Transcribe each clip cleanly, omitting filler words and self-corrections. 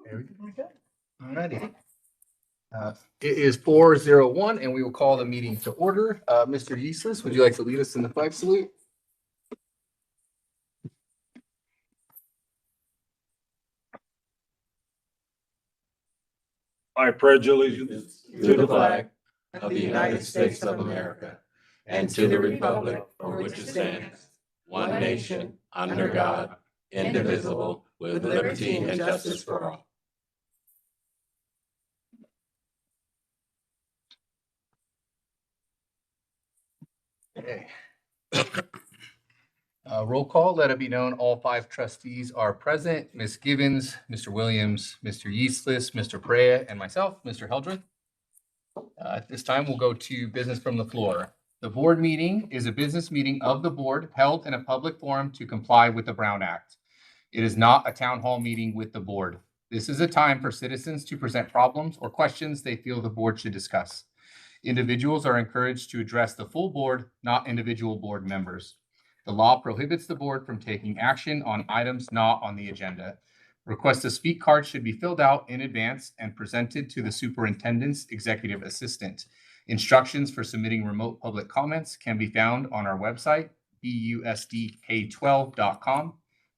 There we go. All righty. It is 4:01 and we will call the meeting to order. Mr. Yeasless, would you like to lead us in the flag salute? I pledge allegiance to the flag of the United States of America and to the republic for which it stands, one nation, under God, indivisible, with liberty and justice for all. Okay. Roll call, let it be known, all 5 trustees are present. Ms. Gibbons, Mr. Williams, Mr. Yeasless, Mr. Perea, and myself, Mr. Heldreth. At this time, we'll go to business from the floor. The board meeting is a business meeting of the board held in a public forum to comply with the Brown Act. It is not a town hall meeting with the board. This is a time for citizens to present problems or questions they feel the board should discuss. Individuals are encouraged to address the full board, not individual board members. The law prohibits the board from taking action on items not on the agenda. Request to speak cards should be filled out in advance and presented to the superintendent's executive assistant. Instructions for submitting remote public comments can be found on our website, busdk12.com,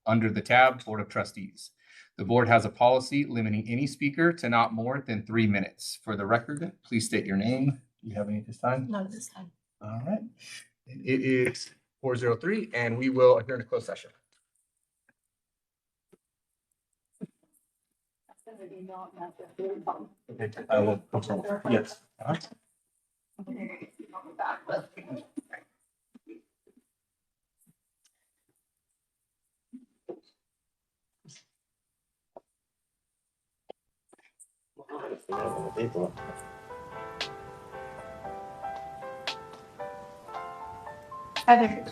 under the tab Board of Trustees. The board has a policy limiting any speaker to not more than 3 minutes. For the record, please state your name. Do you have any at this time? Not at this time. All right. It is 4:03 and we will adjourn to closed session. I will. Yes. Heather,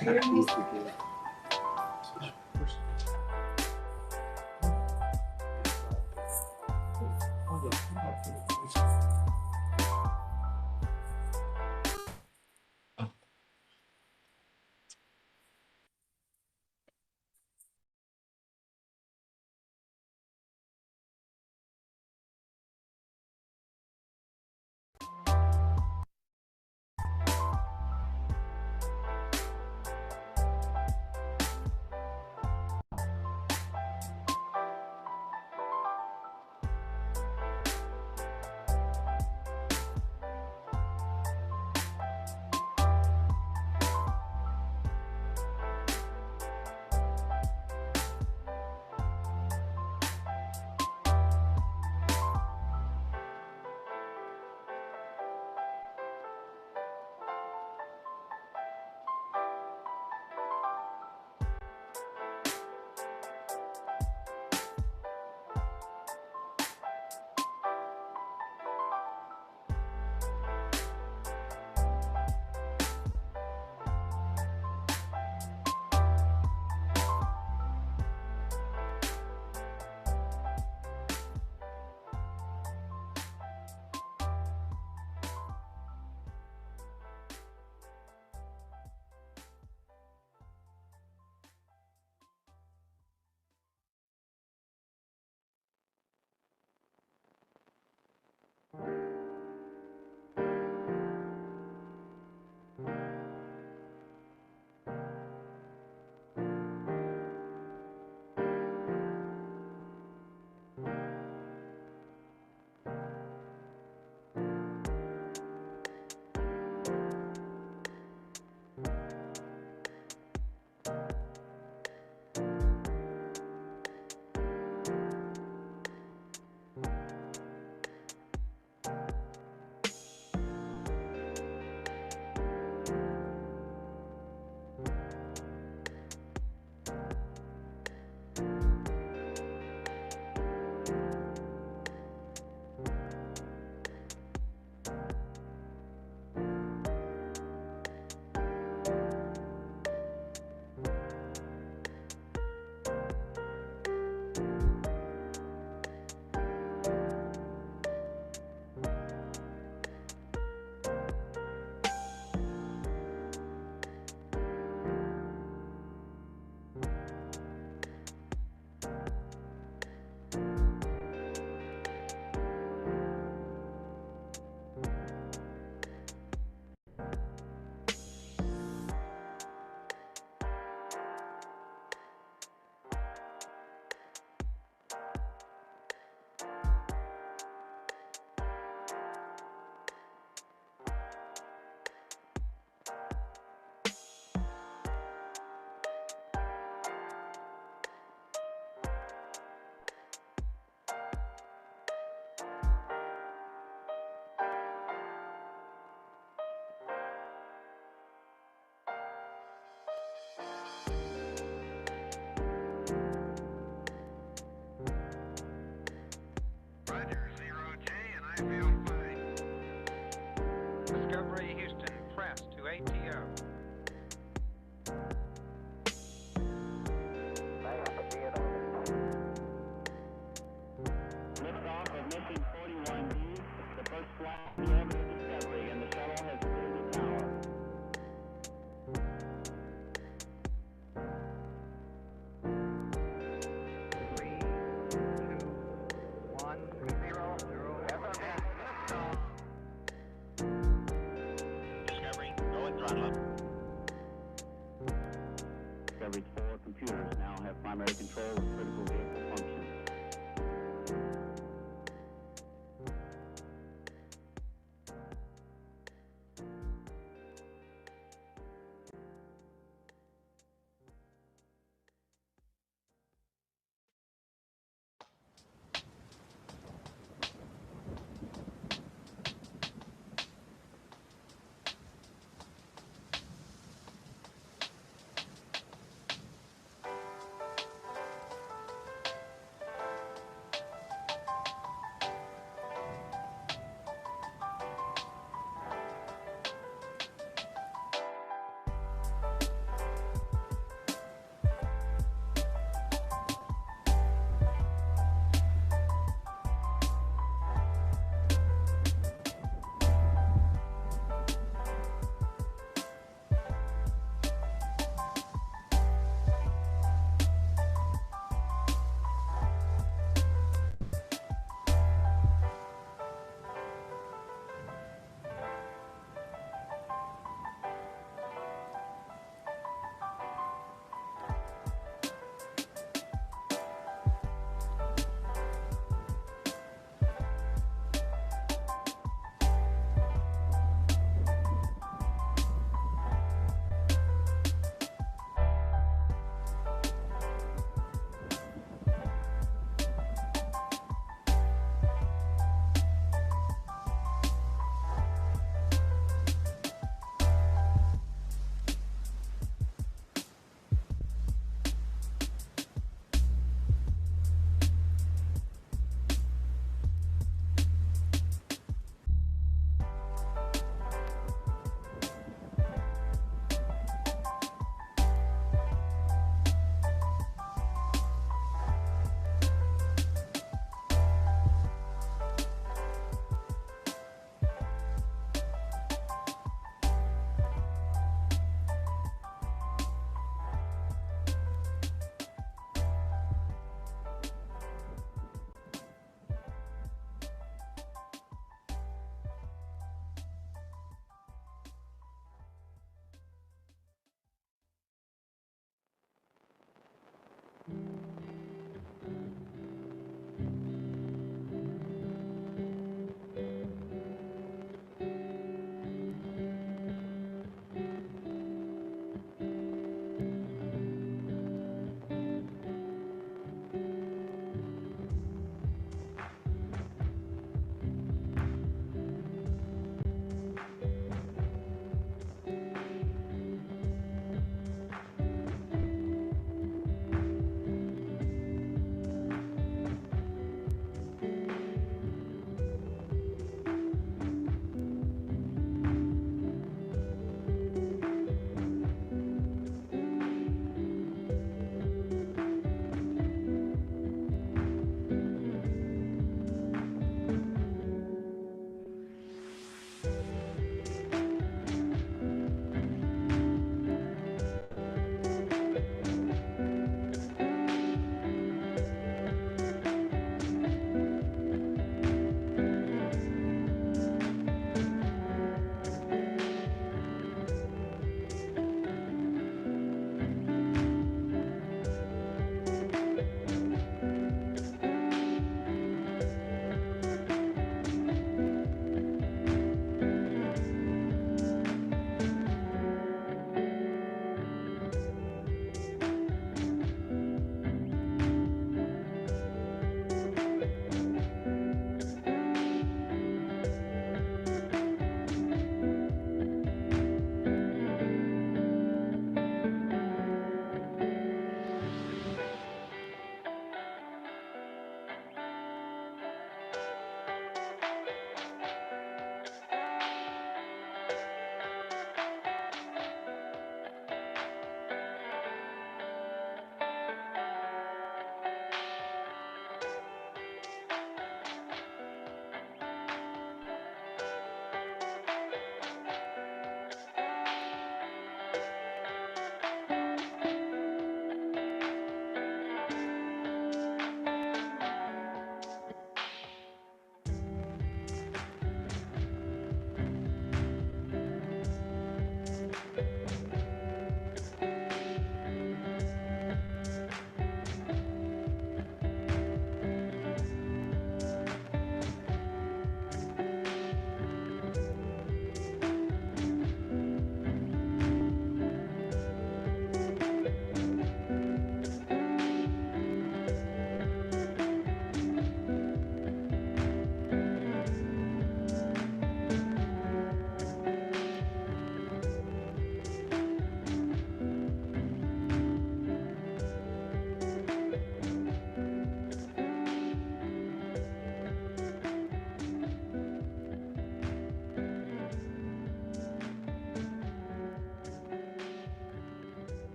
Discovery's 4 computers now have primary control of critical vehicle functions.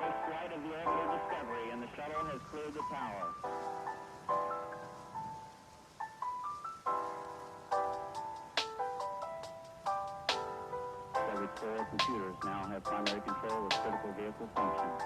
first flight of the orbital Discovery, and the shuttle has cleared the tower. Discovery's 4 computers now have primary control of critical vehicle functions.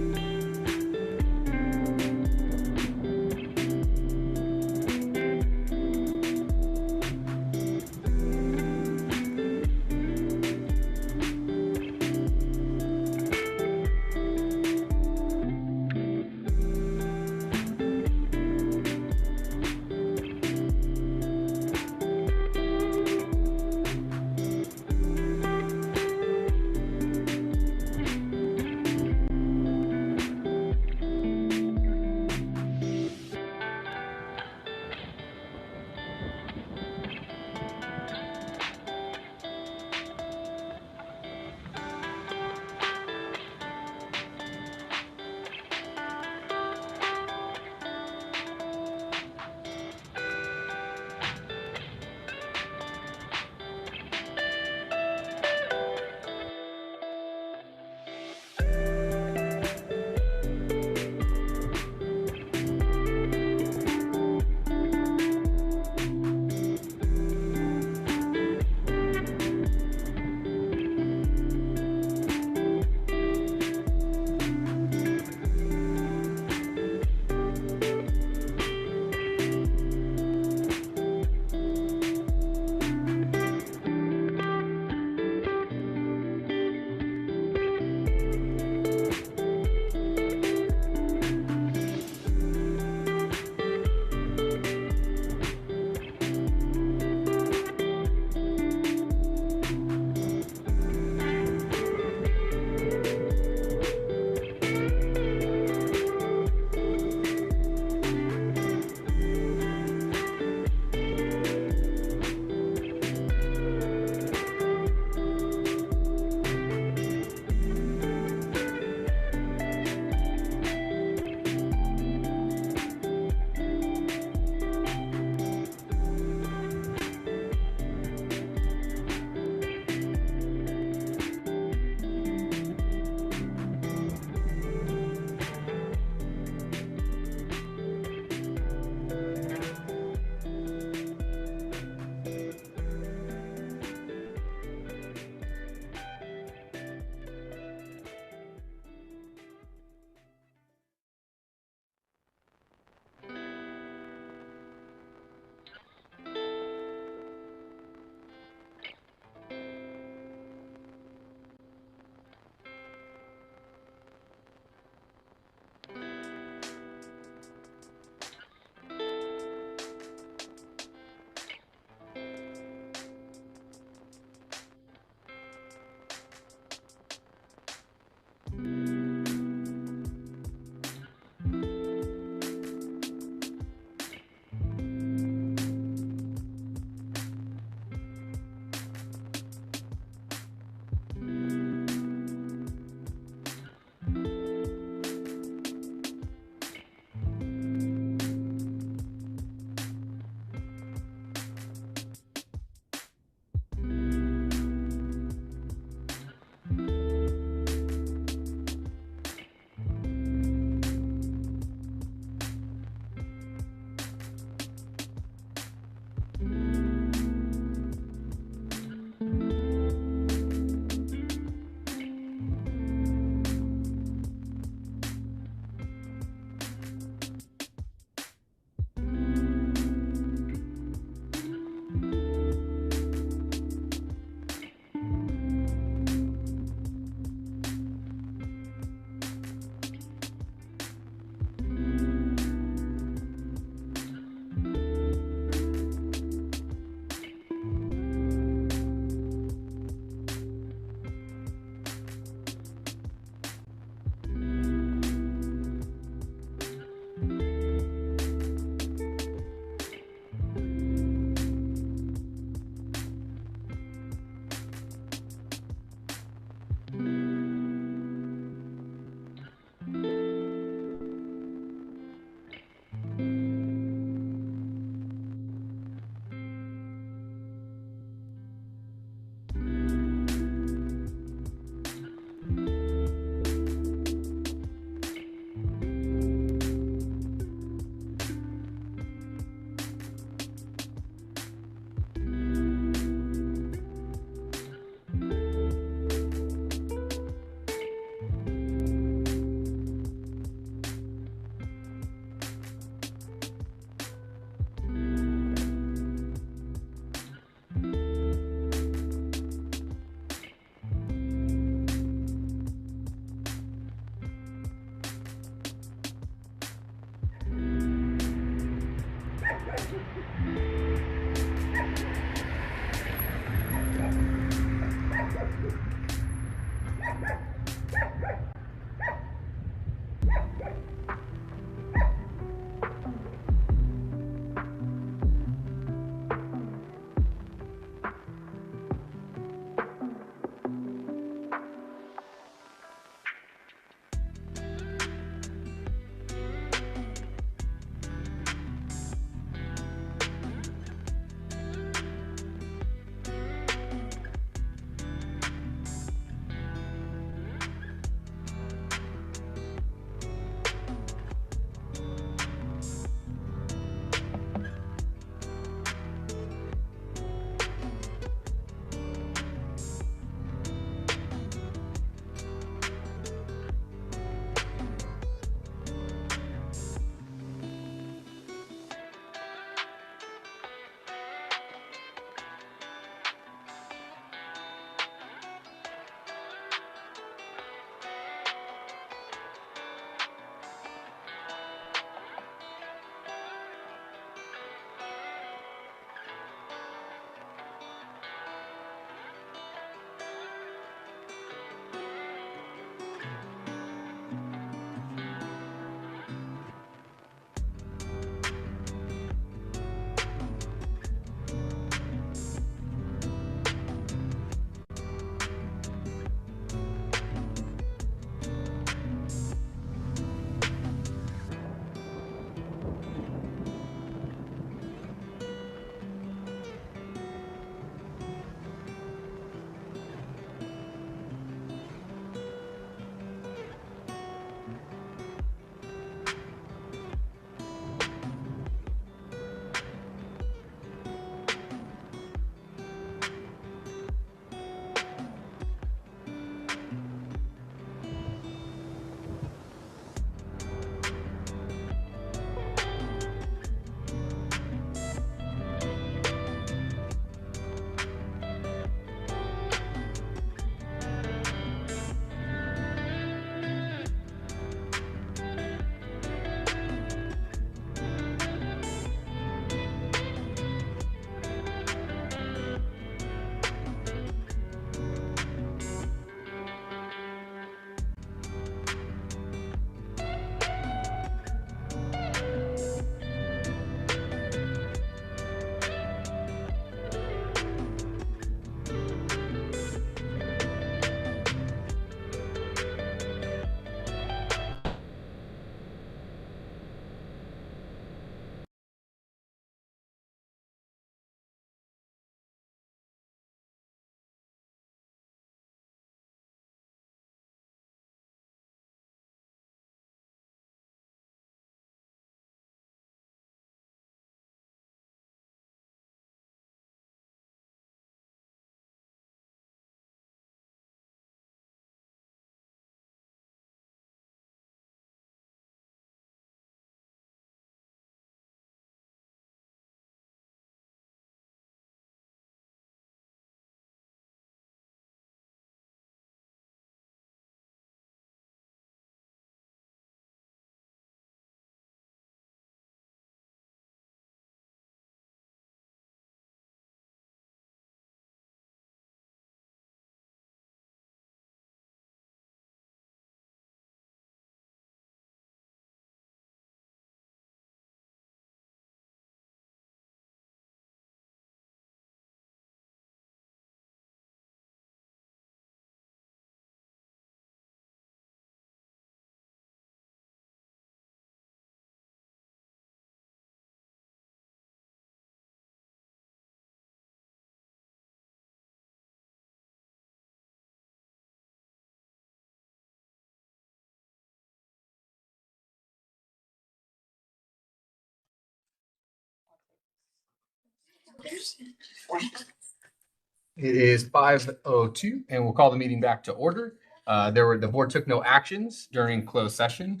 It is 5:02, and we'll call the meeting back to order. The board took no actions during closed session.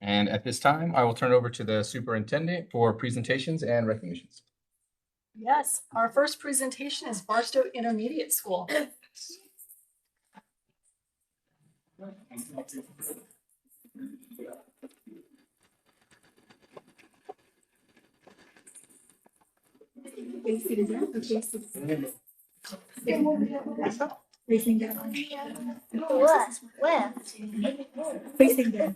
And at this time, I will turn it over to the superintendent for presentations and recognitions. Yes, our first presentation is Barstow Intermediate School. Facing down. Facing down. What? Where? Facing down.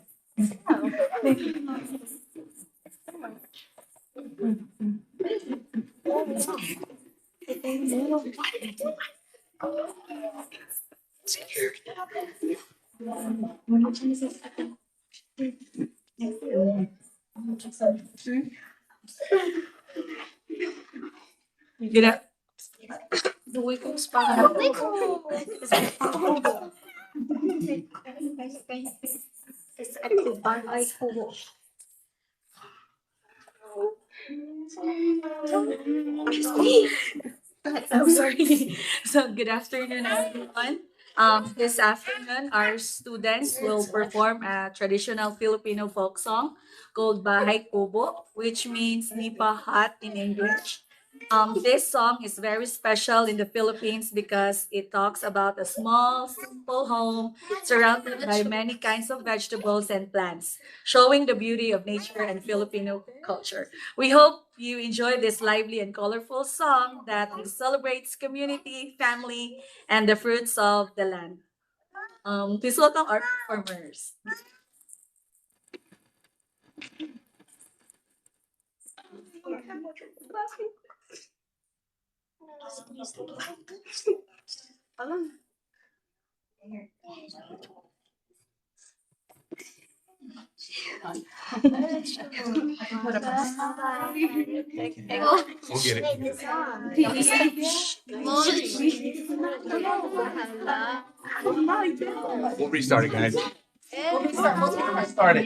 Get up. The wiggles para I'm sorry. So good afternoon, everyone. This afternoon, our students will perform a traditional Filipino folk song called Bahay Kubo, which means Nipa Hut in English. This song is very special in the Philippines because it talks about a small, simple home surrounded by many kinds of vegetables and plants, showing the beauty of nature and Filipino culture. We hope you enjoy this lively and colorful song that celebrates community, family, and the fruits of the land. Please welcome our performers. We'll get it. We'll restart it, guys. We'll restart it.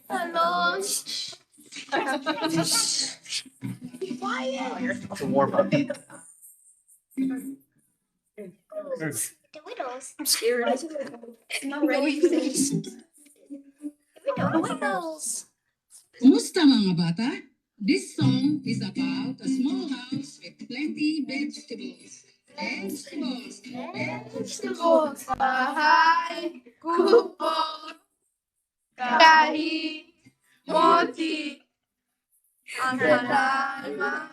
Hello. To warm up. The widows. I'm scared. I'm not ready for this. The widows. Kumusta mga bata? This song is about a small house with plenty vegetables. Vegetables. Bahay. Kubo. Kahit. Moti. Ang halaman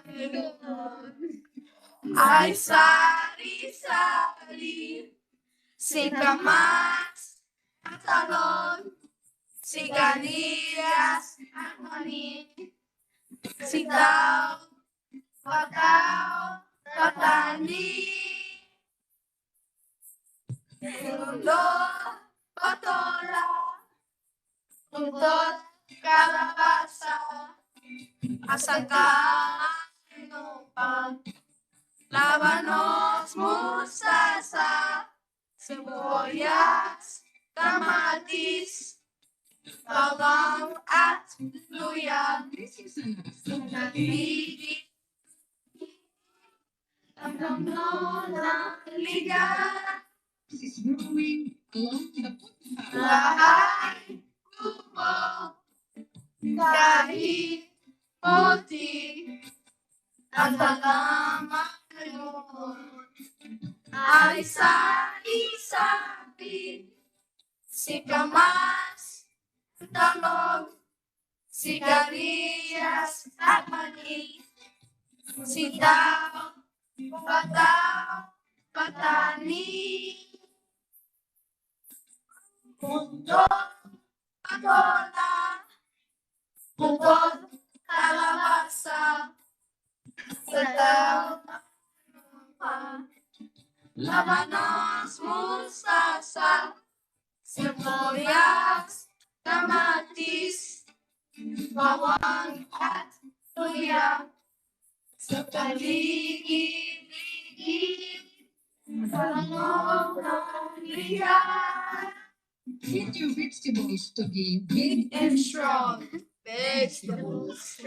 ay sari-sari. Singkamas at talon. Sigarilyas at mani. Sitaw, bataw, patani. Tulo, patola. Tutot, kalabasa. Asagang inupan. Labanos, mustasa. Sibuyas, kamatis. Bawang at luya. This is an Nabibig. Ang damno ng liga. is growing along the footpath. Bahay, kubo, kahit puti. Ang halaman ngayon ay sari-sari. Sikamas, talong, sigarilyas at mani. Sitaw, bataw, patani. Pundo, patola, putot, kalabasa. Sitaw, labanos, mustasa. Sibuyas, kamatis, bawang at luya. Sa paligid-ligid, ano ng liga. Get your vegetables to be big And strong. Vegetables.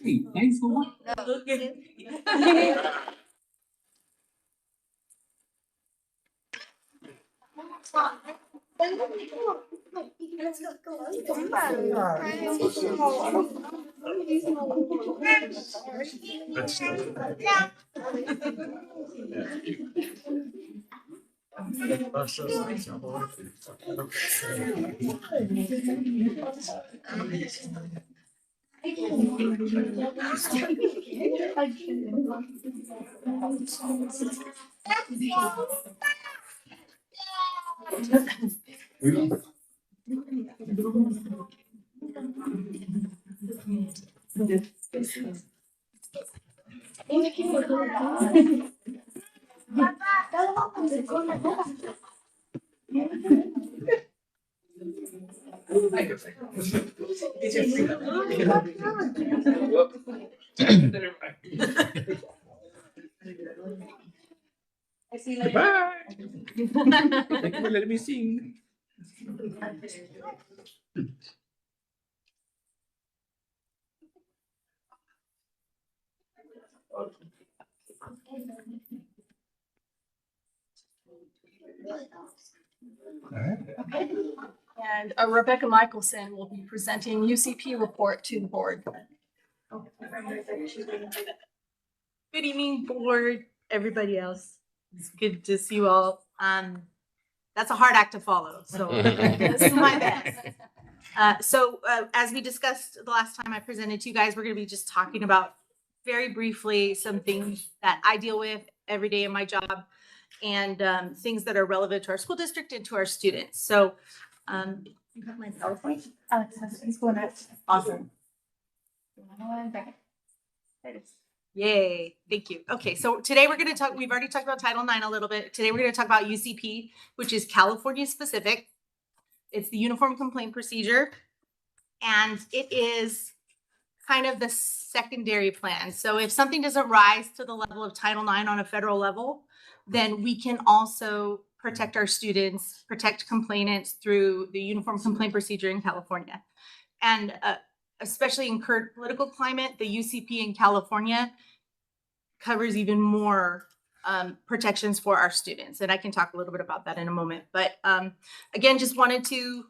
Hey, thanks for what? Let me sing. And Rebecca Michelson will be presenting UCP report to the board. Good evening, board, everybody else. It's good to see you all. That's a hard act to follow, so this is my best. As we discussed the last time I presented to you guys, we're going to be just talking about very briefly some things that I deal with every day in my job and things that are relevant to our school district and to our students. So you have my PowerPoint? Alex, he's going next. Awesome. There it is. Yay, thank you. Okay, so today we're going to talk, we've already talked about Title IX a little bit. Today we're going to talk about UCP, which is California specific. It's the Uniform Complaint Procedure, and it is kind of the secondary plan. So if something doesn't rise to the level of Title IX on a federal level, then we can also protect our students, protect complainants through the Uniform Complaint Procedure in California. And especially in current political climate, the UCP in California covers even more protections for our students. And I can talk a little bit about that in a moment. But again, just wanted to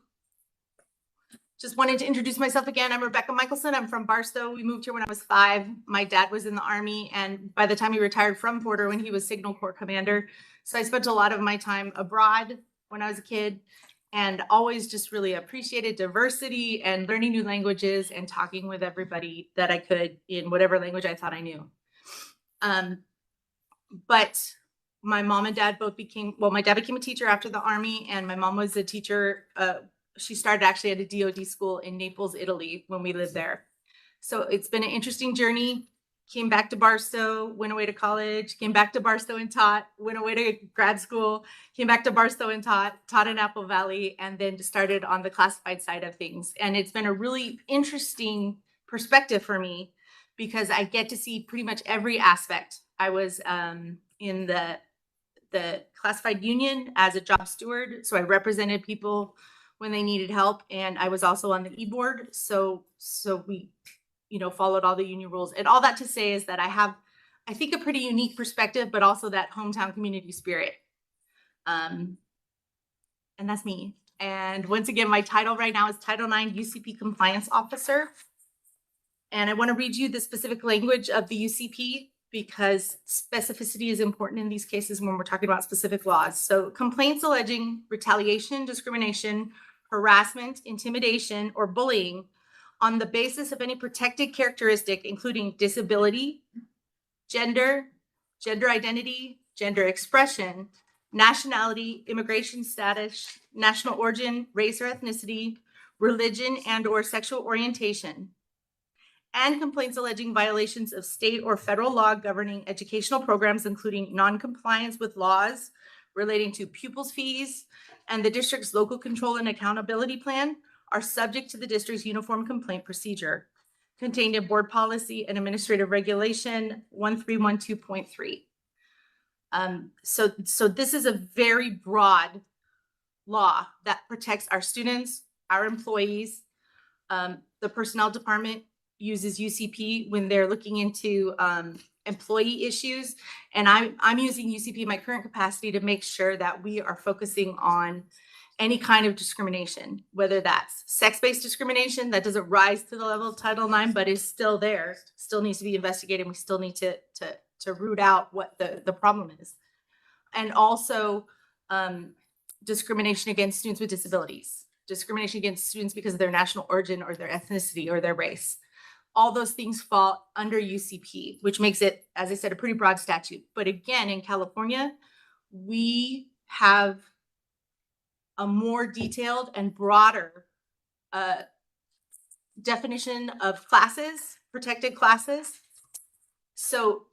introduce myself again. I'm Rebecca Michelson. I'm from Barstow. We moved here when I was 5. My dad was in the Army, and by the time he retired from Porter, when he was Signal Corps commander. So I spent a lot of my time abroad when I was a kid, and always just really appreciated diversity and learning new languages and talking with everybody that I could in whatever language I thought I knew. But my mom and dad both became, well, my dad became a teacher after the Army, and my mom was a teacher. She started actually at a DoD school in Naples, Italy, when we lived there. So it's been an interesting journey. Came back to Barstow, went away to college, came back to Barstow and taught, went away to grad school, came back to Barstow and taught in Apple Valley, and then started on the classified side of things. And it's been a really interesting perspective for me because I get to see pretty much every aspect. I was in the classified union as a job steward, so I represented people when they needed help, and I was also on the e-board, so we followed all the union rules. And all that to say is that I have, I think, a pretty unique perspective, but also that hometown community spirit. And that's me. And once again, my title right now is Title IX UCP Compliance Officer. And I want to read you the specific language of the UCP because specificity is important in these cases when we're talking about specific laws. So complaints alleging retaliation, discrimination, harassment, intimidation, or bullying on the basis of any protected characteristic, including disability, gender, gender identity, gender expression, nationality, immigration status, national origin, race or ethnicity, religion and/or sexual orientation, and complaints alleging violations of state or federal law governing educational programs, including non-compliance with laws relating to pupils' fees and the district's local control and accountability plan, are subject to the district's uniform complaint procedure contained in board policy and administrative regulation 1312.3. So this is a very broad law that protects our students, our employees. The personnel department uses UCP when they're looking into employee issues. And I'm using UCP in my current capacity to make sure that we are focusing on any kind of discrimination, whether that's sex-based discrimination that doesn't rise to the level of Title IX, but is still there, still needs to be investigated. We still need to root out what the problem is. And also discrimination against students with disabilities, discrimination against students because of their national origin or their ethnicity or their race. All those things fall under UCP, which makes it, as I said, a pretty broad statute. But again, in California, we have a more detailed and broader definition of classes, protected classes. So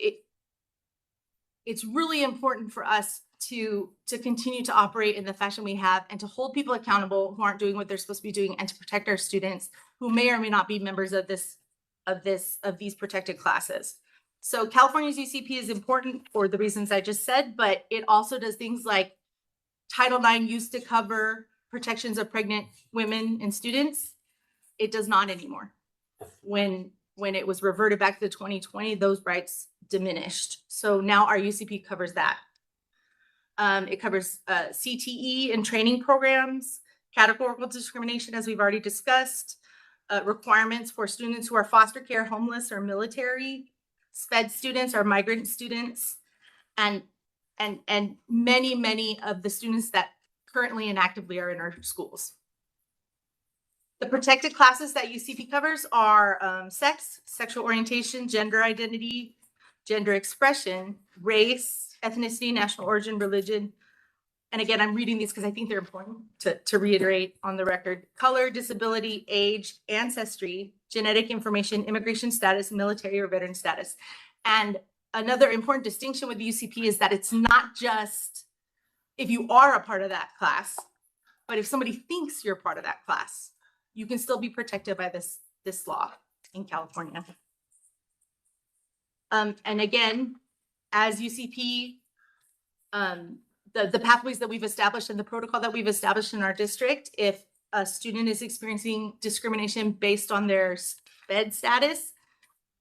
it's really important for us to continue to operate in the fashion we have and to hold people accountable who aren't doing what they're supposed to be doing, and to protect our students who may or may not be members of these protected classes. So California's UCP is important for the reasons I just said, but it also does things like Title IX used to cover protections of pregnant women and students. It does not anymore. When it was reverted back to 2020, those rights diminished. So now our UCP covers that. It covers CTE and training programs, categorical discrimination, as we've already discussed, requirements for students who are foster care, homeless, or military, SPED students or migrant students, and many of the students that currently and actively are in our schools. The protected classes that UCP covers are sex, sexual orientation, gender identity, gender expression, race, ethnicity, national origin, religion. And again, I'm reading these because I think they're important to reiterate on the record: color, disability, age, ancestry, genetic information, immigration status, military or veteran status. And another important distinction with the UCP is that it's not just if you are a part of that class, but if somebody thinks you're part of that class, you can still be protected by this law in California. And again, as UCP, the pathways that we've established and the protocol that we've established in our district, if a student is experiencing discrimination based on their SPED status,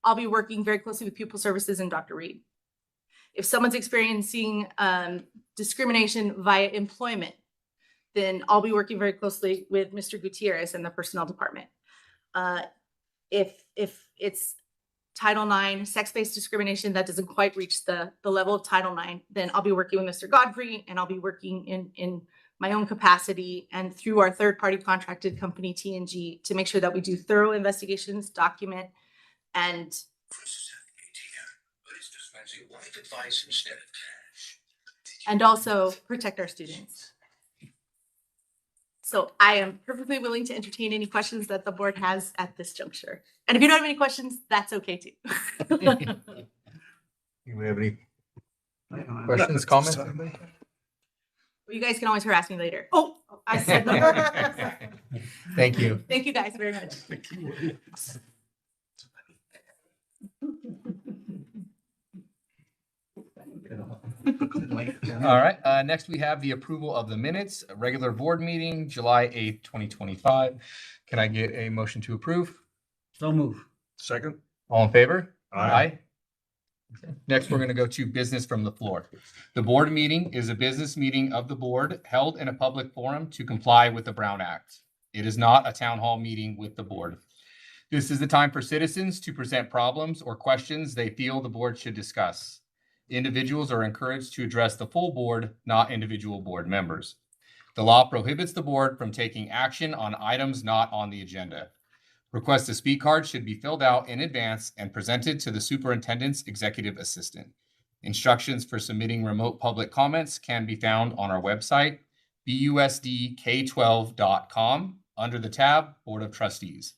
I'll be working very closely with Pupil Services and Dr. Reed. If someone's experiencing discrimination via employment, then I'll be working very closely with Mr. Gutierrez and the personnel department. If it's Title IX, sex-based discrimination that doesn't quite reach the level of Title IX, then I'll be working with Mr. Godfrey, and I'll be working in my own capacity and through our third-party contracted company, TNG, to make sure that we do thorough investigations, document, and also protect our students. So I am perfectly willing to entertain any questions that the board has at this juncture. And if you don't have any questions, that's okay too. Do we have any questions, comments? You guys can always harass me later. Oh, I said that. Thank you. Thank you guys very much. All right, next we have the approval of the minutes, a regular board meeting, July 8th, 2025. Can I get a motion to approve? So move. Second. All in favor? Aye. Okay. Next, we're going to go to business from the floor. The board meeting is a business meeting of the board held in a public forum to comply with the Brown Act. It is not a town hall meeting with the board. This is the time for citizens to present problems or questions they feel the board should discuss. Individuals are encouraged to address the full board, not individual board members. The law prohibits the board from taking action on items not on the agenda. Request to speak cards should be filled out in advance and presented to the superintendent's executive assistant. Instructions for submitting remote public comments can be found on our website, busdk12.com, under the tab Board of Trustees.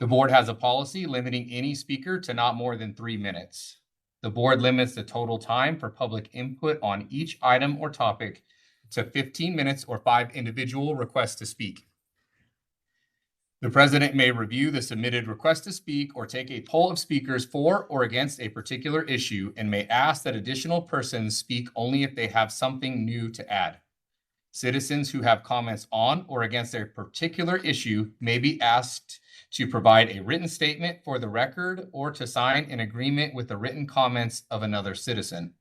The board has a policy limiting any speaker to not more than 3 minutes. The board limits the total time for public input on each item or topic to 15 minutes or 5 individual requests to speak. The president may review the submitted request to speak or take a poll of speakers for or against a particular issue and may ask that additional persons speak only if they have something new to add. Citizens who have comments on or against a particular issue may be asked to provide a written statement for the record or to sign an agreement with the written comments of another citizen.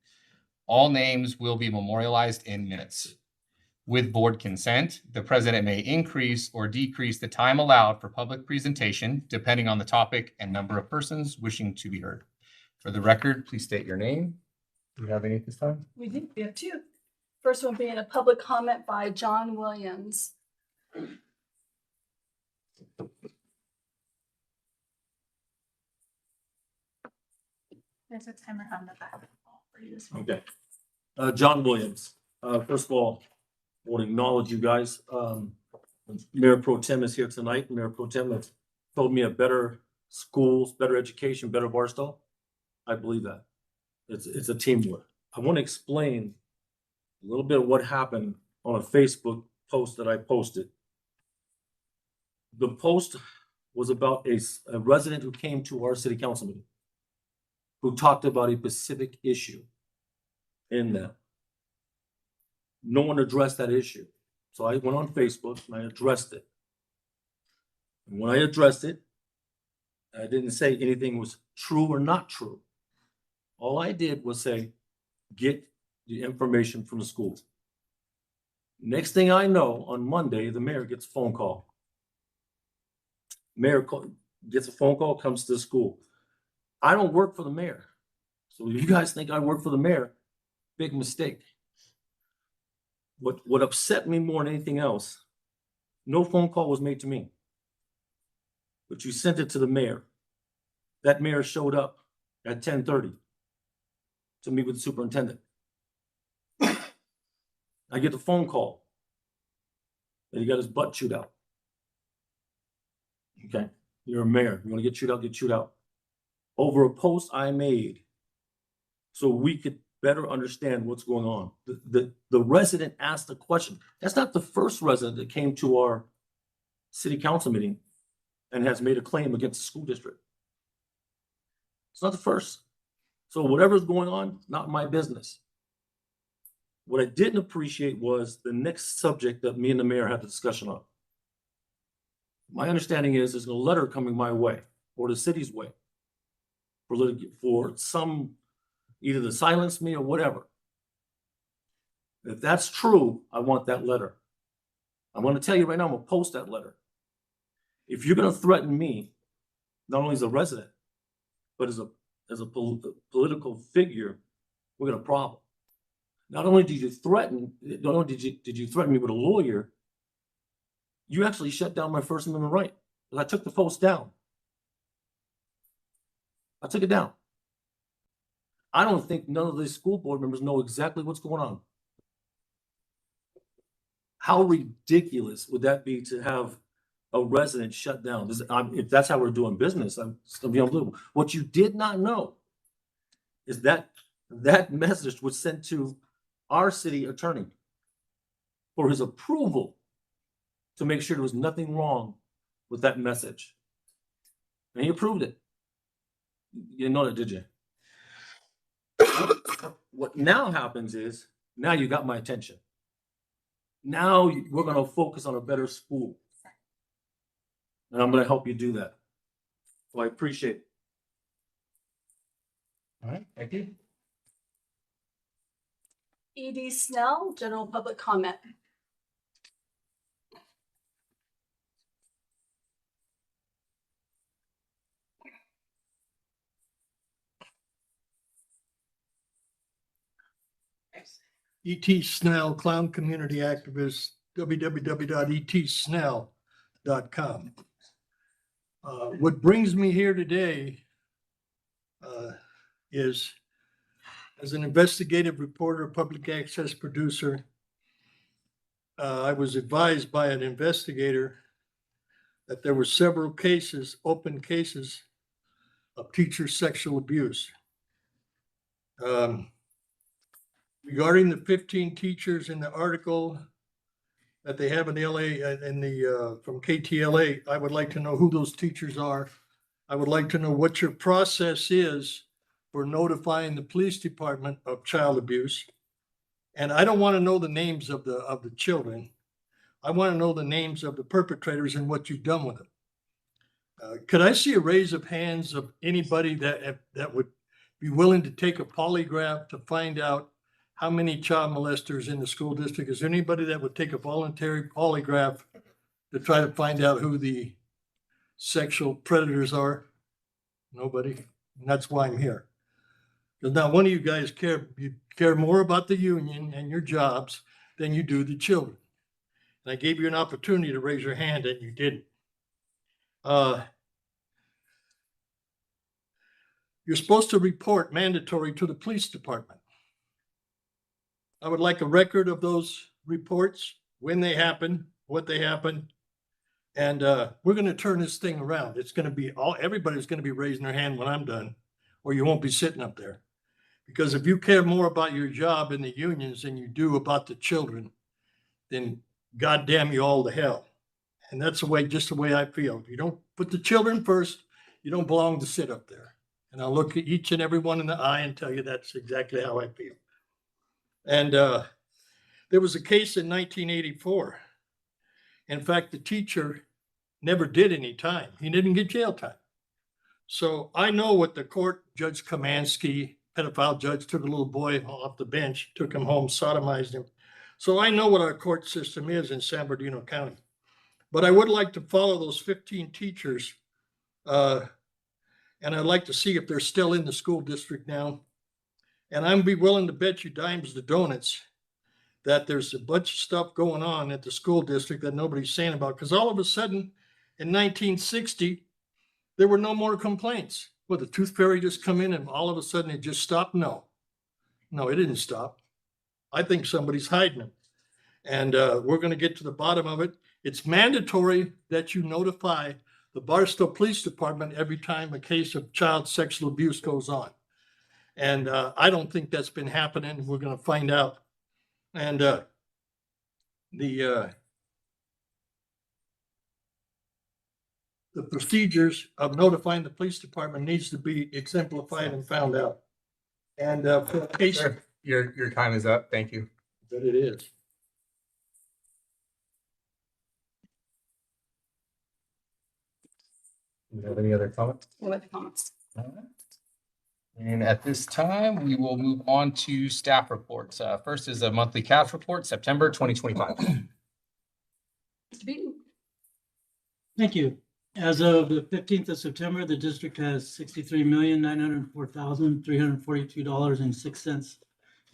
All names will be memorialized in minutes. With board consent, the president may increase or decrease the time allowed for public presentation depending on the topic and number of persons wishing to be heard. For the record, please state your name. Do you have any at this time? We do. We have 2. First one being a public comment by John Williams. There's a timer on the back. For you as well. Okay. John Williams. First of all, I want to acknowledge you guys. Mayor Pro Tem is here tonight. Mayor Pro Tem has told me a better schools, better education, better Barstow. I believe that. It's a teamwork. I want to explain a little bit of what happened on a Facebook post that I posted. The post was about a resident who came to our city council meeting, who talked about a specific issue in that. No one addressed that issue. So I went on Facebook and I addressed it. And when I addressed it, I didn't say anything was true or not true. All I did was say, get the information from the schools. Next thing I know, on Monday, the mayor gets a phone call. Gets a phone call, comes to the school. I don't work for the mayor. So if you guys think I work for the mayor, big mistake. What upset me more than anything else, no phone call was made to me. But you sent it to the mayor. That mayor showed up at 10:30 to meet with the superintendent. I get the phone call that he got his butt chewed out. Okay, you're a mayor. You want to get chewed out, get chewed out. Over a post I made so we could better understand what's going on. The resident asked a question. That's not the first resident that came to our city council meeting and has made a claim against the school district. It's not the first. So whatever's going on, not my business. What I didn't appreciate was the next subject that me and the mayor had the discussion on. My understanding is there's a letter coming my way or the city's way for some, either to silence me or whatever. If that's true, I want that letter. I'm going to tell you right now, I'm going to post that letter. If you're going to threaten me, not only as a resident, but as a political figure, we got a problem. Not only did you threaten me with a lawyer, you actually shut down my First Amendment right. Because I took the post down. I took it down. I don't think none of these school board members know exactly what's going on. How ridiculous would that be to have a resident shut down? If that's how we're doing business, it's gonna be unbelievable. What you did not know is that that message was sent to our city attorney for his approval to make sure there was nothing wrong with that message. And he approved it. You didn't know that, did you? What now happens is, now you got my attention. Now we're going to focus on a better school. And I'm going to help you do that. So I appreciate it. All right, thank you. E.D. Snell, general public comment. E.T. Snell, clown community activist, www.etsnell.com. What brings me here today is, as an investigative reporter, public access producer, I was advised by an investigator that there were several cases, open cases, of teacher sexual abuse. Regarding the 15 teachers in the article that they have in the from KTLA, I would like to know who those teachers are. I would like to know what your process is for notifying the police department of child abuse. And I don't want to know the names of the children. I want to know the names of the perpetrators and what you've done with them. Could I see a raise of hands of anybody that would be willing to take a polygraph to find out how many child molesters in the school district? Is there anybody that would take a voluntary polygraph to try to find out who the sexual predators are? Nobody. And that's why I'm here. Because now one of you guys care more about the union and your jobs than you do the children. And I gave you an opportunity to raise your hand and you didn't. You're supposed to report mandatory to the police department. I would like a record of those reports, when they happen, what they happen. And we're going to turn this thing around. It's going to be everybody's going to be raising their hand when I'm done, or you won't be sitting up there. Because if you care more about your job in the unions than you do about the children, then goddamn you all to hell. And that's just the way I feel. If you don't put the children first, you don't belong to sit up there. And I'll look at each and every one in the eye and tell you that's exactly how I feel. And there was a case in 1984. In fact, the teacher never did any time. He didn't get jail time. So I know what the court, Judge Kamansky, pedophile judge, took a little boy off the bench, took him home, sodomized him. So I know what our court system is in San Bernardino County. But I would like to follow those 15 teachers, and I'd like to see if they're still in the school district now. And I'd be willing to bet you dimes to donuts that there's a bunch of stuff going on at the school district that nobody's saying about. Because all of a sudden, in 1960, there were no more complaints. Well, the tooth fairy just come in and all of a sudden it just stopped? No, it didn't stop. I think somebody's hiding them. And we're going to get to the bottom of it. It's mandatory that you notify the Barstow Police Department every time a case of child sexual abuse goes on. And I don't think that's been happening. We're going to find out. And the procedures of notifying the police department needs to be exemplified and found out. And for a case Sir, your time is up. Thank you. that it is. Do you have any other comments? No other comments. All right. And at this time, we will move on to staff reports. First is a monthly cash report, September 2025. Mr. Beaton? Thank you. As of the 15th of September, the district has $63,904,342.06,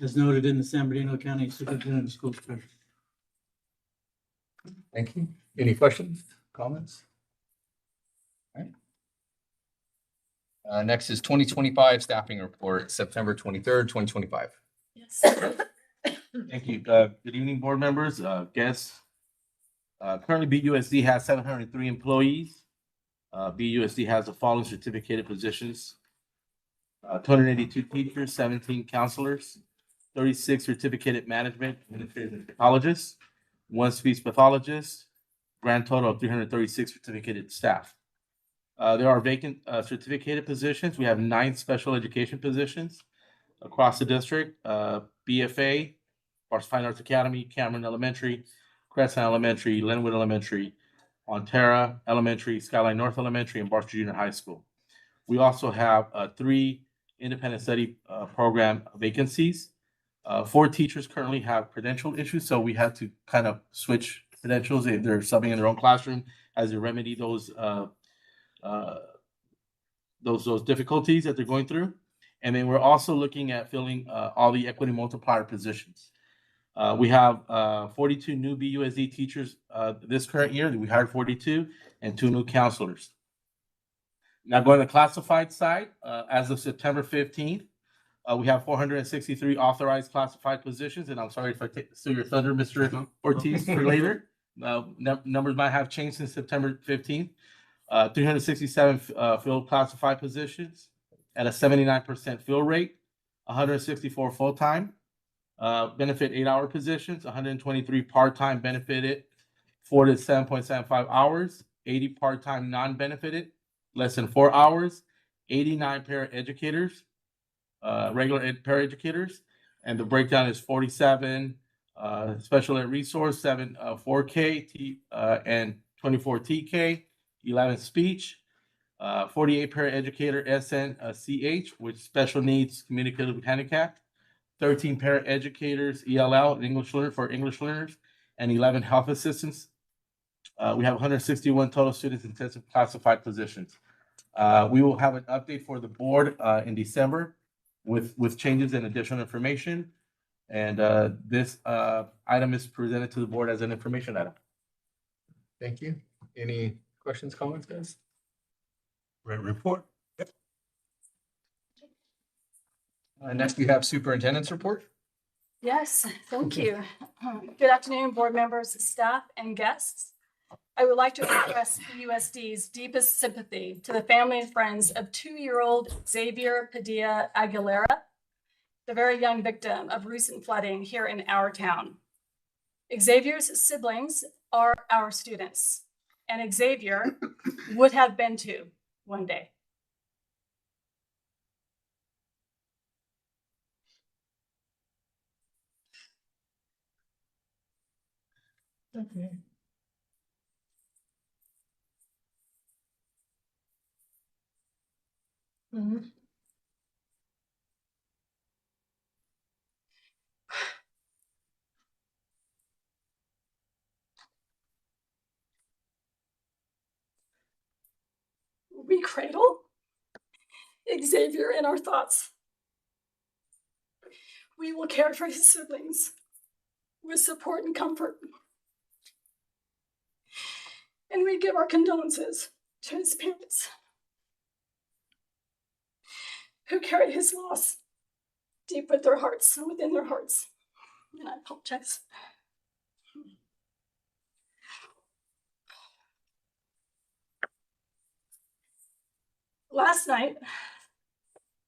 as noted in the San Bernardino County Superintendent of Schools Treasury. Thank you. Any questions, comments? All right. Next is 2025 staffing report, September 23rd, 2025. Yes. Thank you. Good evening, board members, guests. Currently, BUSD has 703 employees. BUSD has the following certificated positions: 282 teachers, 17 counselors, 36 certificated management administrators and psychologists, 1 speech pathologist, grand total of 336 certificated staff. There are vacant certificated positions. We have 9 special education positions across the district. BFA, Barstow Fine Arts Academy, Cameron Elementary, Crescent Elementary, Linwood Elementary, Onterra Elementary, Skyline North Elementary, and Barstow Junior High School. We also have 3 independent study program vacancies. 4 teachers currently have credential issues, so we had to kind of switch credentials. They're subbing in their own classroom as they remedy those difficulties that they're going through. And then we're also looking at filling all the equity multiplier positions. We have 42 new BUSD teachers this current year. We hired 42 and 2 new counselors. Now going to the classified side, as of September 15th, we have 463 authorized classified positions. And I'm sorry if I steal your thunder, Mr. Ortiz, for later. Numbers might have changed since September 15th. 367 field classified positions at a 79% fill rate, 164 full-time. Benefit 8-hour positions, 123 part-time benefited, 4 to 7.75 hours, 80 part-time non-benefited, less than 4 hours, 89 paraeducators, regular ed paraeducators, and the breakdown is 47 special ed resource, 7 4K and 24 TK, 11 speech, 48 paraeducator SN CH, which special needs communicative handicap, 13 paraeducators ELL English learner for English learners, and 11 health assistants. We have 161 total students in intensive classified positions. We will have an update for the board in December with changes and additional information. And this item is presented to the board as an information item. Thank you. Any questions, comments, guys? Report. Next, we have superintendent's report. Yes, thank you. Good afternoon, board members, staff, and guests. I would like to express BUSD's deepest sympathy to the family and friends of 2-year-old Xavier Padilla Aguilera, the very young victim of recent flooding here in our town. Xavier's siblings are our students, and Xavier would have been too one day. Okay. We cradle Xavier in our thoughts. We will care for his siblings with support and comfort. And we give our condolences to his parents who carry his loss deep within their hearts. And I apologize. Last night,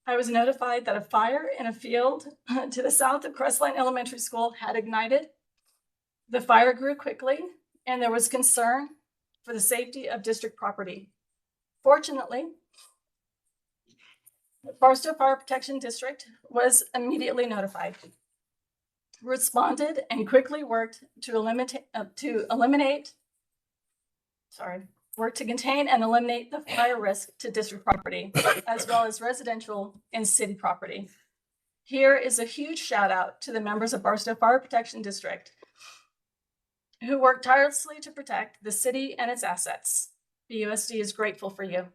I was notified that a fire in a field to the south of Crestline Elementary School had ignited. The fire grew quickly, and there was concern for the safety of district property. Fortunately, the Barstow Fire Protection District was immediately notified, responded, and quickly worked to contain and eliminate the fire risk to district property, as well as residential and city property. Here is a huge shout out to the members of Barstow Fire Protection District who worked tirelessly to protect the city and its assets. BUSD is grateful for you.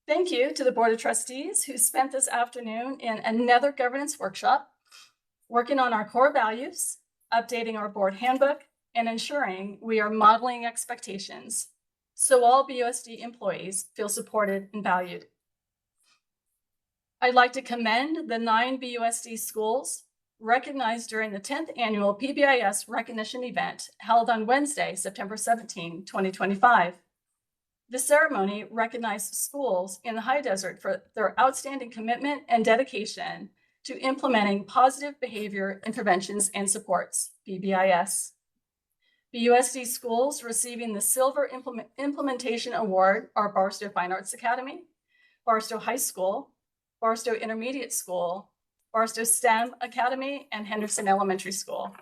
Thank you to the Board of Trustees who spent this afternoon in another governance workshop, working on our core values, updating our board handbook, and ensuring we are modeling expectations so all BUSD employees feel supported and valued. I'd like to commend the 9 BUSD schools recognized during the 10th annual PBIS recognition event held on Wednesday, September 17, 2025. The ceremony recognized schools in the High Desert for their outstanding commitment and dedication to implementing positive behavior interventions and supports, PBIS. BUSD schools receiving the Silver Implementation Award are Barstow Fine Arts Academy, Barstow High School, Barstow Intermediate School, Barstow STEM Academy, and Henderson Elementary School.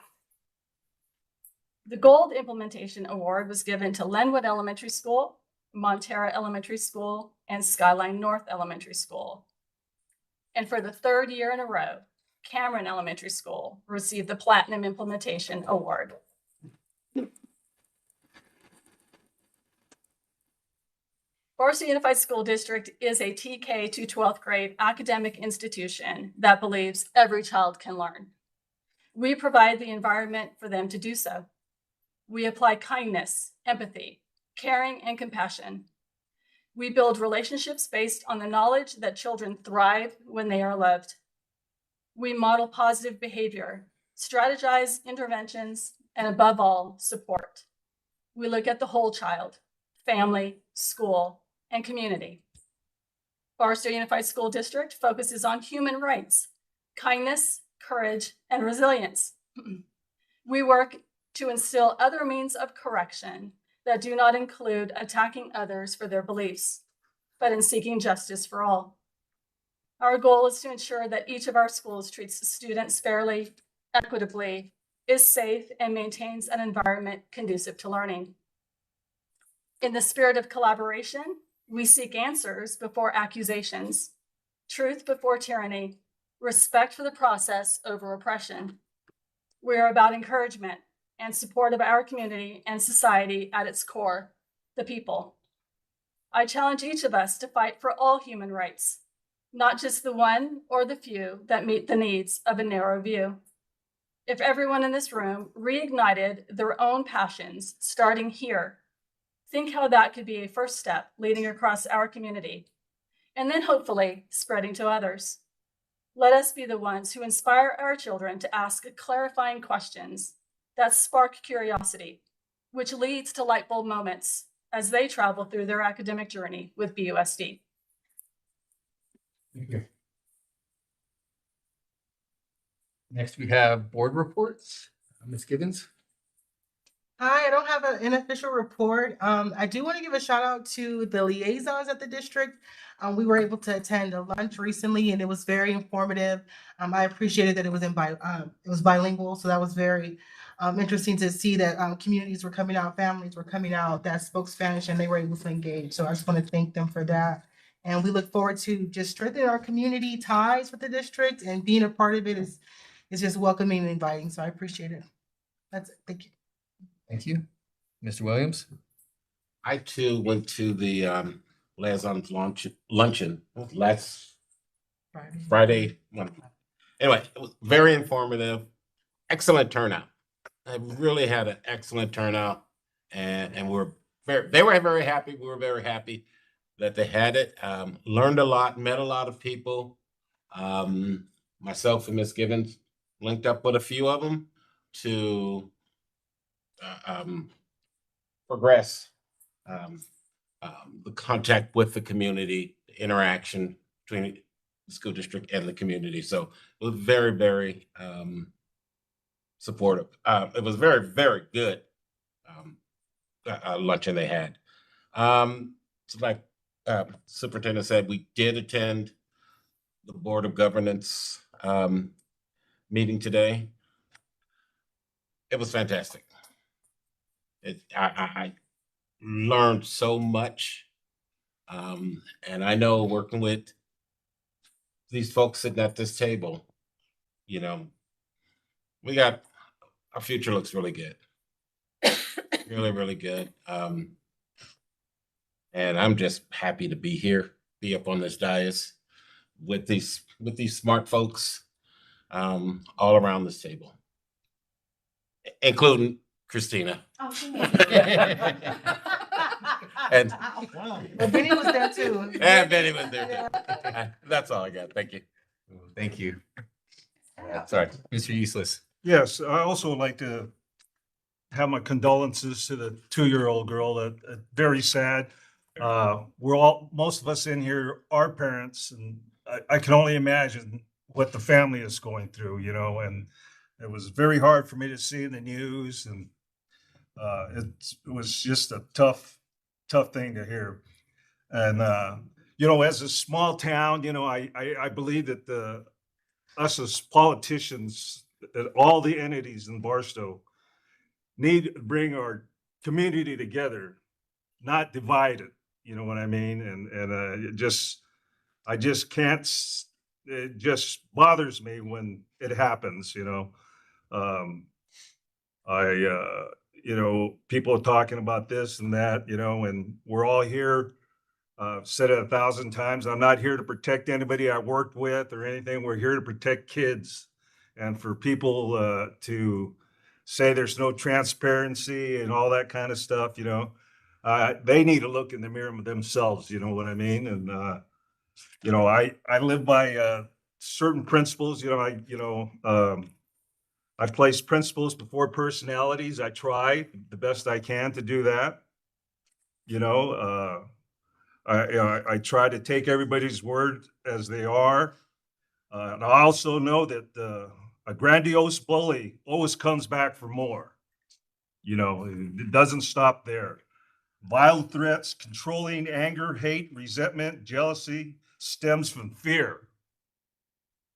The Gold Implementation Award was given to Lenwood Elementary School, Montera Elementary School, and Skyline North Elementary School. And for the 3rd year in a row, Cameron Elementary School received the Platinum Implementation Award. Barstow Unified School District is a TK to 12th grade academic institution that believes every child can learn. We provide the environment for them to do so. We apply kindness, empathy, caring, and compassion. We build relationships based on the knowledge that children thrive when they are loved. We model positive behavior, strategize interventions, and above all, support. We look at the whole child, family, school, and community. Barstow Unified School District focuses on human rights, kindness, courage, and resilience. We work to instill other means of correction that do not include attacking others for their beliefs, but in seeking justice for all. Our goal is to ensure that each of our schools treats students fairly, equitably, is safe, and maintains an environment conducive to learning. In the spirit of collaboration, we seek answers before accusations, truth before tyranny, respect for the process over oppression. We are about encouragement and support of our community and society at its core, the people. I challenge each of us to fight for all human rights, not just the one or the few that meet the needs of a narrow view. If everyone in this room reignited their own passions starting here, think how that could be a first step leading across our community, and then hopefully spreading to others. Let us be the ones who inspire our children to ask clarifying questions that spark curiosity, which leads to light bulb moments as they travel through their academic journey with BUSD. Thank you. Next, we have board reports. Ms. Givens. Hi, I don't have an official report. I do want to give a shout out to the liaisons at the district. We were able to attend a lunch recently and it was very informative. I appreciated that it was bilingual, so that was very interesting to see that communities were coming out, families were coming out that spoke Spanish and they were able to engage. So I just want to thank them for that. And we look forward to just strengthening our community ties with the district, and being a part of it is just welcoming and inviting. So I appreciate it. That's it. Thank you. Thank you. Mr. Williams. I too went to the liaisons luncheon last Friday. Anyway, it was very informative, excellent turnout. I really had an excellent turnout, and they were very happy. We were very happy that they had it. Learned a lot, met a lot of people. Myself and Ms. Givens linked up with a few of them to progress the contact with the community, the interaction between the school district and the community. So it was very, very supportive. It was very, very good luncheon they had. So like Superintendent said, we did attend the Board of Governance meeting today. It was fantastic. I learned so much. And I know working with these folks sitting at this table, you know, our future looks really good. Really, really good. And I'm just happy to be here, be up on this dais with these smart folks all around this table, including Christina. And Benny was there too. And Benny was there too. That's all I got. Thank you. Thank you. Sorry, Mr. Useless. Yes, I also would like to have my condolences to the 2-year-old girl. That very sad. Most of us in here are parents, and I can only imagine what the family is going through, you know, and it was very hard for me to see in the news, and it was just a tough thing to hear. And you know, as a small town, you know, I believe that us as politicians, that all the entities in Barstow need to bring our community together, not divide it. You know what I mean? And I just can't. It just bothers me when it happens. You know, you know, people are talking about this and that. You know, and we're all here. Said it 1,000 times. I'm not here to protect anybody I worked with or anything. We're here to protect kids, and for people to say there's no transparency and all that kind of stuff, you know, they need to look in the mirror themselves. You know what I mean? And you know, I live by certain principles. You know, I place principles before personalities. I try the best I can to do that. You know. I try to take everybody's word as they are. And I also know that a grandiose bully always comes back for more. You know, it doesn't stop there. Vile threats, controlling anger, hate, resentment, jealousy stems from fear.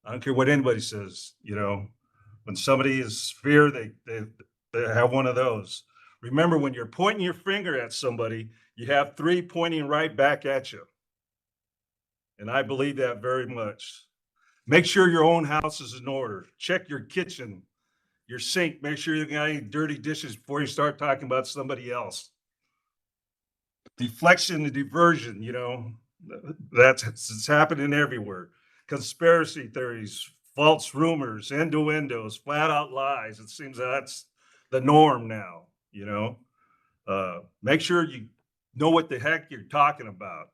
I don't care what anybody says, you know, when somebody is fear, they have one of those. Remember, when you're pointing your finger at somebody, you have 3 pointing right back at you. And I believe that very much. Make sure your own house is in order. Check your kitchen, your sink. Make sure you got any dirty dishes before you start talking about somebody else. deflection and diversion, it's happening everywhere. Conspiracy theories, false rumors, innuendos, flat out lies. It seems that's the norm now, Make sure you know what the heck you're talking about,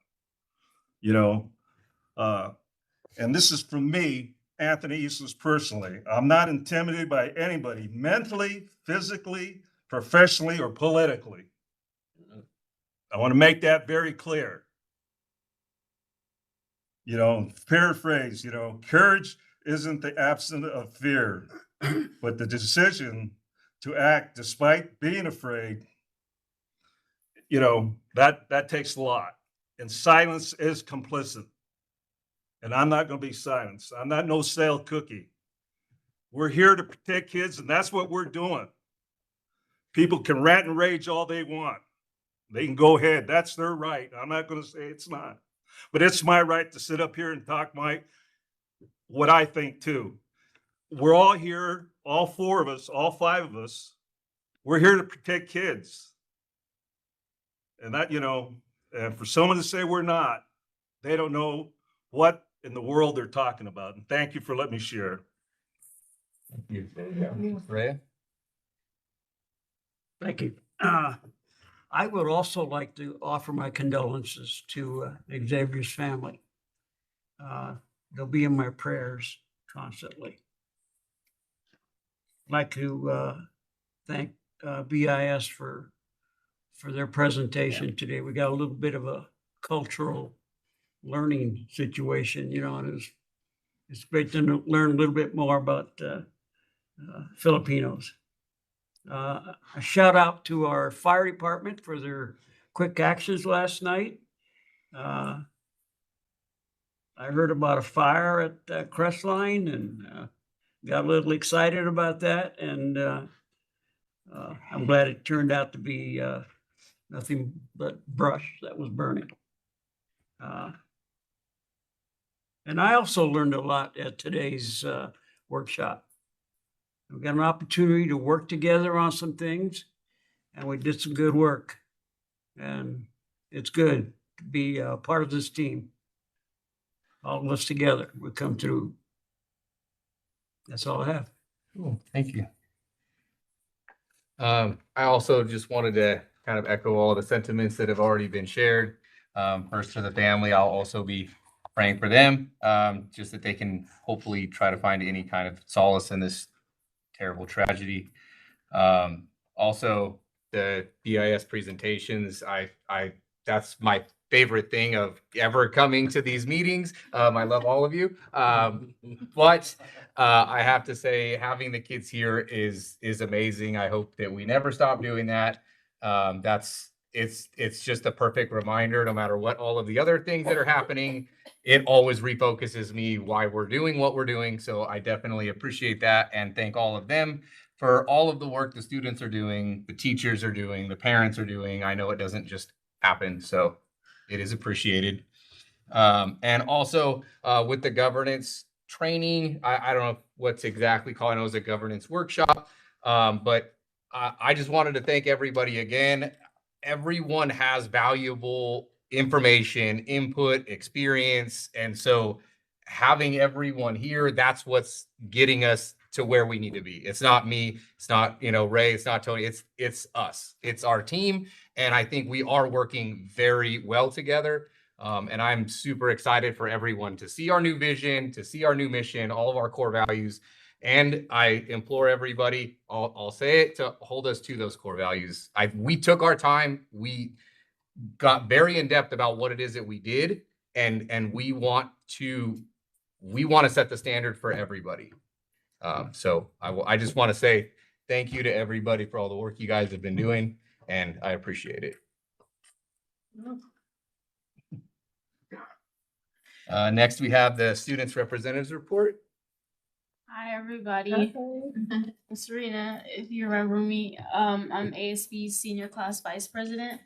and this is from me, Anthony Eastless, personally. I'm not intimidated by anybody mentally, physically, professionally, or politically. I want to make that very clear. Paraphrase, courage isn't the absence of fear, but the decision to act despite being afraid. That takes a lot. And silence is complicit. And I'm not going to be silenced. I'm not no stale cookie. We're here to protect kids, and that's what we're doing. People can rant and rage all they want. They can go ahead. That's their right. I'm not going to say it's not. But it's my right to sit up here and talk what I think too. We're all here, all four of us, all five of us. We're here to protect kids. And that, and for someone to say we're not, they don't know what in the world they're talking about. And thank you for letting me share. Thank you. Rhea? Thank you. I would also like to offer my condolences to Xavier's family. They'll be in my prayers constantly. I'd like to thank BIS for their presentation today. We got a little bit of a cultural learning situation, and it's great to learn a little bit more about Filipinos. A shout out to our fire department for their quick actions last night. I heard about a fire at Crestline and got a little excited about that. And I'm glad it turned out to be nothing but brush that was burning. And I also learned a lot at today's workshop. We got an opportunity to work together on some things, and we did some good work. And it's good to be a part of this team. All of us together, we come through. That's all I have. Cool. Thank you. I also just wanted to kind of echo all the sentiments that have already been shared. First, for the family, I'll also be praying for them, just that they can hopefully try to find any kind of solace in this terrible tragedy. Also, the BIS presentations, that's my favorite thing of ever coming to these meetings. I love all of you. But I have to say, having the kids here is amazing. I hope that we never stop doing that. It's just a perfect reminder, no matter what all of the other things that are happening, it always refocuses me why we're doing what we're doing. So I definitely appreciate that and thank all of them for all of the work the students are doing, the teachers are doing, the parents are doing. I know it doesn't just happen, so it is appreciated. And also with the governance training, I don't know what's exactly called. I know it was a governance workshop, but I just wanted to thank everybody again. Everyone has valuable information, input, experience. And so having everyone here, that's what's getting us to where we need to be. It's not me, it's not, Ray, it's not Tony, it's us, it's our team. And I think we are working very well together. And I'm super excited for everyone to see our new vision, to see our new mission, all of our core values. And I implore everybody, I'll say it, to hold us to those core values. We took our time. We got very in depth about what it is that we did, and we want to set the standard for everybody. So I just want to say thank you to everybody for all the work you guys have been doing, and I appreciate it. Next, we have the students' representatives report. Hi, everybody. I'm Serena. If you remember me, I'm ASB's senior class vice president.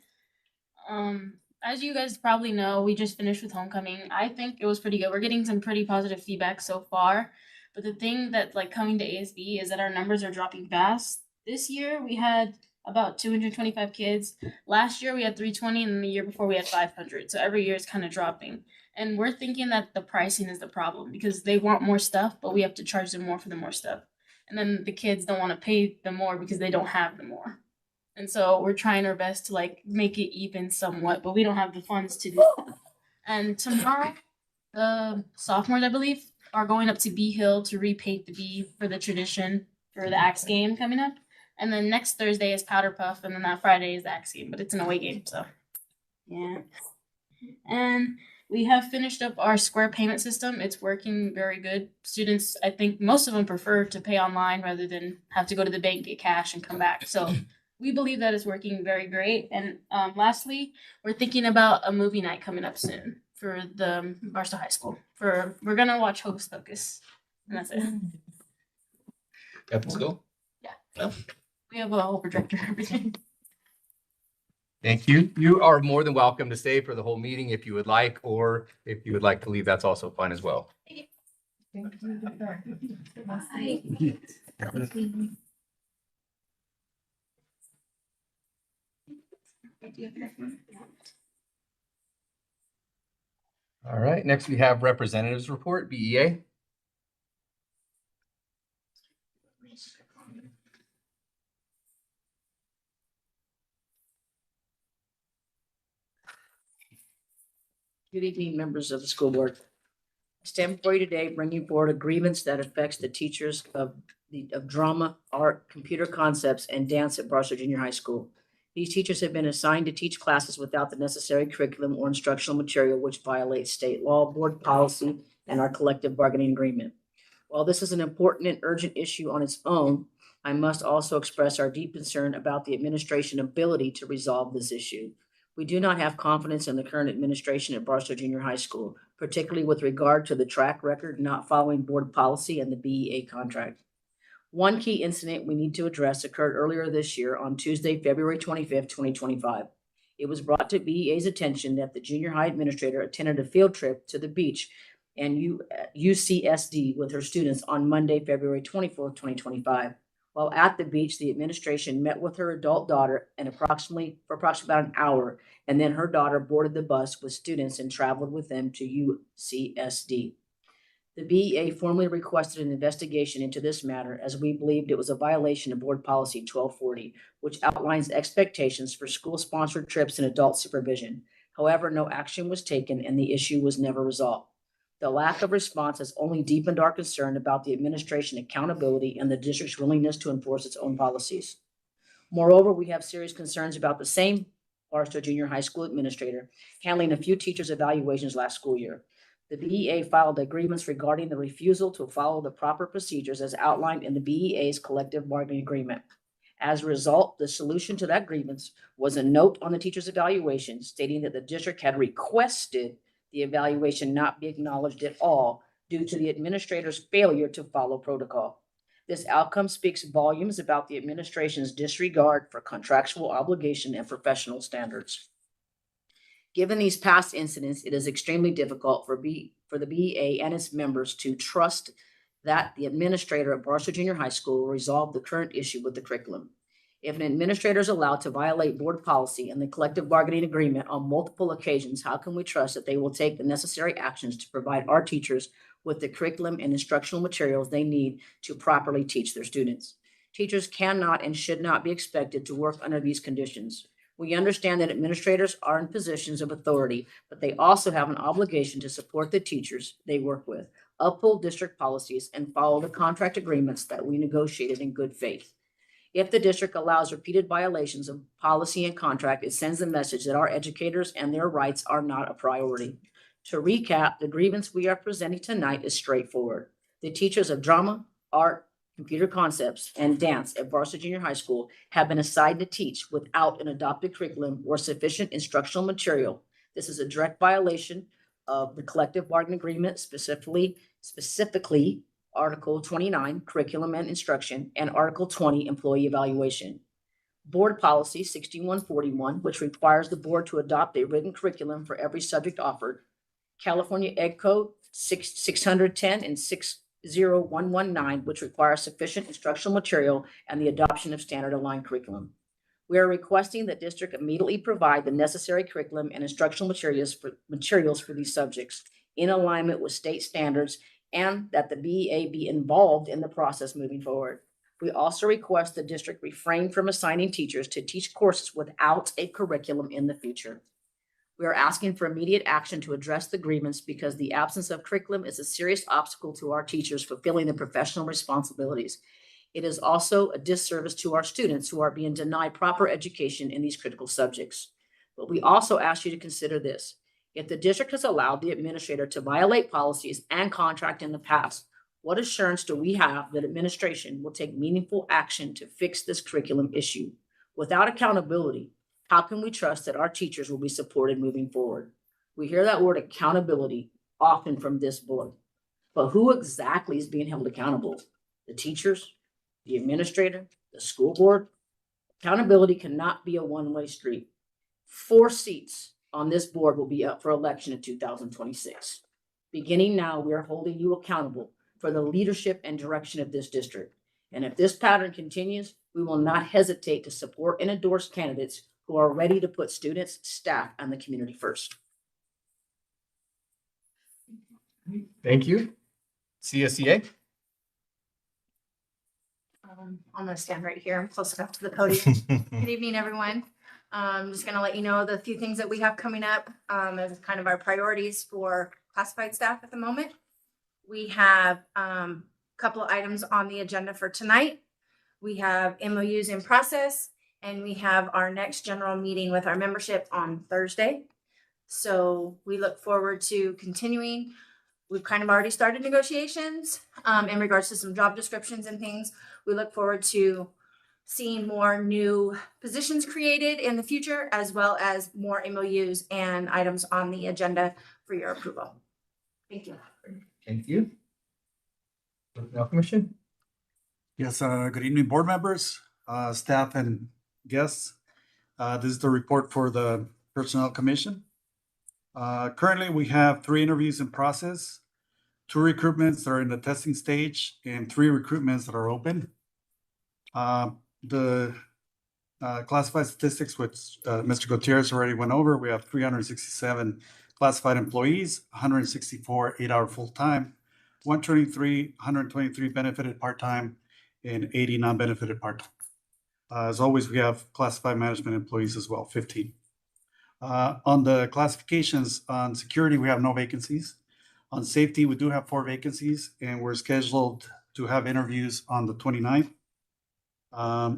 As you guys probably know, we just finished with homecoming. I think it was pretty good. We're getting some pretty positive feedback so far. But the thing that's coming to ASB is that our numbers are dropping fast. This year, we had about 225 kids. Last year we had 320, and the year before we had 500. So every year it's kind of dropping. And we're thinking that the pricing is the problem because they want more stuff, but we have to charge them more for the more stuff. And then the kids don't want to pay them more because they don't have the more. And so we're trying our best to like make it even somewhat, but we don't have the funds to do that. And tomorrow, the sophomores, I believe, are going up to Bee Hill to repaint the bee for the tradition for the Axe game coming up. And then next Thursday is Powder Puff, and then that Friday is the Axe game, but it's an away game, so yeah. And we have finished up our Square payment system. It's working very good. Students, I think most of them prefer to pay online rather than have to go to the bank, get cash, and come back. So we believe that is working very great. And lastly, we're thinking about a movie night coming up soon for the Barstow High School. We're gonna watch Hocus Pocus, and that's it. At the school? Yeah. We have a whole projector and everything. Thank you. You are more than welcome to stay for the whole meeting if you would like, or if you would like to leave, that's also fine as well. All right, next we have representatives report, BEA. Good evening, members of the school board. I stand before you today bringing forward a grievance that affects the teachers of drama, art, computer concepts, and dance at Barstow Junior High School. These teachers have been assigned to teach classes without the necessary curriculum or instructional material, which violates state law, board policy, and our collective bargaining agreement. While this is an important and urgent issue on its own, I must also express our deep concern about the administration's ability to resolve this issue. We do not have confidence in the current administration at Barstow Junior High School, particularly with regard to the track record not following board policy and the BEA contract. One key incident we need to address occurred earlier this year on Tuesday, February 25th, 2025. It was brought to BEA's attention that the junior high administrator attended a field trip to the beach and UCSD with her students on Monday, February 24th, 2025. While at the beach, the administration met with her adult daughter for approximately about an hour, and then her daughter boarded the bus with students and traveled with them to UCSD. The BEA formally requested an investigation into this matter as we believed it was a violation of Board Policy 1240, which outlines expectations for school-sponsored trips and adult supervision. However, no action was taken and the issue was never resolved. The lack of response has only deepened our concern about the administration accountability and the district's willingness to enforce its own policies. Moreover, we have serious concerns about the same Barstow Junior High School administrator handling a few teachers' evaluations last school year. The BEA filed a grievance regarding the refusal to follow the proper procedures as outlined in the BEA's collective bargaining agreement. As a result, the solution to that grievance was a note on the teacher's evaluation stating that the district had requested the evaluation not be acknowledged at all due to the administrator's failure to follow protocol. This outcome speaks volumes about the administration's disregard for contractual obligation and professional standards. Given these past incidents, it is extremely difficult for the BEA and its members to trust that the administrator at Barstow Junior High School will resolve the current issue with the curriculum. If an administrator is allowed to violate board policy and the collective bargaining agreement on multiple occasions, how can we trust that they will take the necessary actions to provide our teachers with the curriculum and instructional materials they need to properly teach their students? Teachers cannot and should not be expected to work under these conditions. We understand that administrators are in positions of authority, but they also have an obligation to support the teachers they work with, uphold district policies, and follow the contract agreements that we negotiated in good faith. If the district allows repeated violations of policy and contract, it sends a message that our educators and their rights are not a priority. To recap, the grievance we are presenting tonight is straightforward. The teachers of drama, art, computer concepts, and dance at Barstow Junior High School have been assigned to teach without an adopted curriculum or sufficient instructional material. This is a direct violation of the collective bargaining agreement, specifically Article 29, Curriculum and Instruction, and Article 20, Employee Evaluation. Board Policy 6141, which requires the board to adopt a written curriculum for every subject offered. California Ed Code 610 and 60119, which requires sufficient instructional material and the adoption of standard aligned curriculum. We are requesting that district immediately provide the necessary curriculum and instructional materials for these subjects in alignment with state standards, and that the BEA be involved in the process moving forward. We also request the district refrain from assigning teachers to teach courses without a curriculum in the future. We are asking for immediate action to address the grievance because the absence of curriculum is a serious obstacle to our teachers fulfilling their professional responsibilities. It is also a disservice to our students who are being denied proper education in these critical subjects. But we also ask you to consider this. If the district has allowed the administrator to violate policies and contract in the past, what assurance do we have that administration will take meaningful action to fix this curriculum issue? Without accountability, how can we trust that our teachers will be supported moving forward? We hear that word accountability often from this board, but who exactly is being held accountable? The teachers, the administrator, the school board? Accountability cannot be a one-way street. 4 seats on this board will be up for election in 2026. Beginning now, we are holding you accountable for the leadership and direction of this district. And if this pattern continues, we will not hesitate to support and endorse candidates who are ready to put students, staff, and the community first. Thank you. CSEA? I'm gonna stand right here. I'm close enough to the podium. Good evening, everyone. I'm just gonna let you know the few things that we have coming up as kind of our priorities for classified staff at the moment. We have a couple of items on the agenda for tonight. We have MOUs in process, and we have our next general meeting with our membership on Thursday. So we look forward to continuing. We've kind of already started negotiations in regards to some job descriptions and things. We look forward to seeing more new positions created in the future, as well as more MOUs and items on the agenda for your approval. Thank you. Thank you. Personnel Commission? Yes, good evening, board members, staff and guests. This is the report for the Personnel Commission. Currently, we have 3 interviews in process, 2 recruitments that are in the testing stage, and 3 recruitments that are open. The classified statistics, which Mr. Gutierrez already went over, we have 367 classified employees, 164 8-hour full-time, 123 benefited part-time, and 80 non-benefited part-time. As always, we have classified management employees as well, 15. On the classifications, on security, we have no vacancies. On safety, we do have 4 vacancies, and we're scheduled to have interviews on the 29th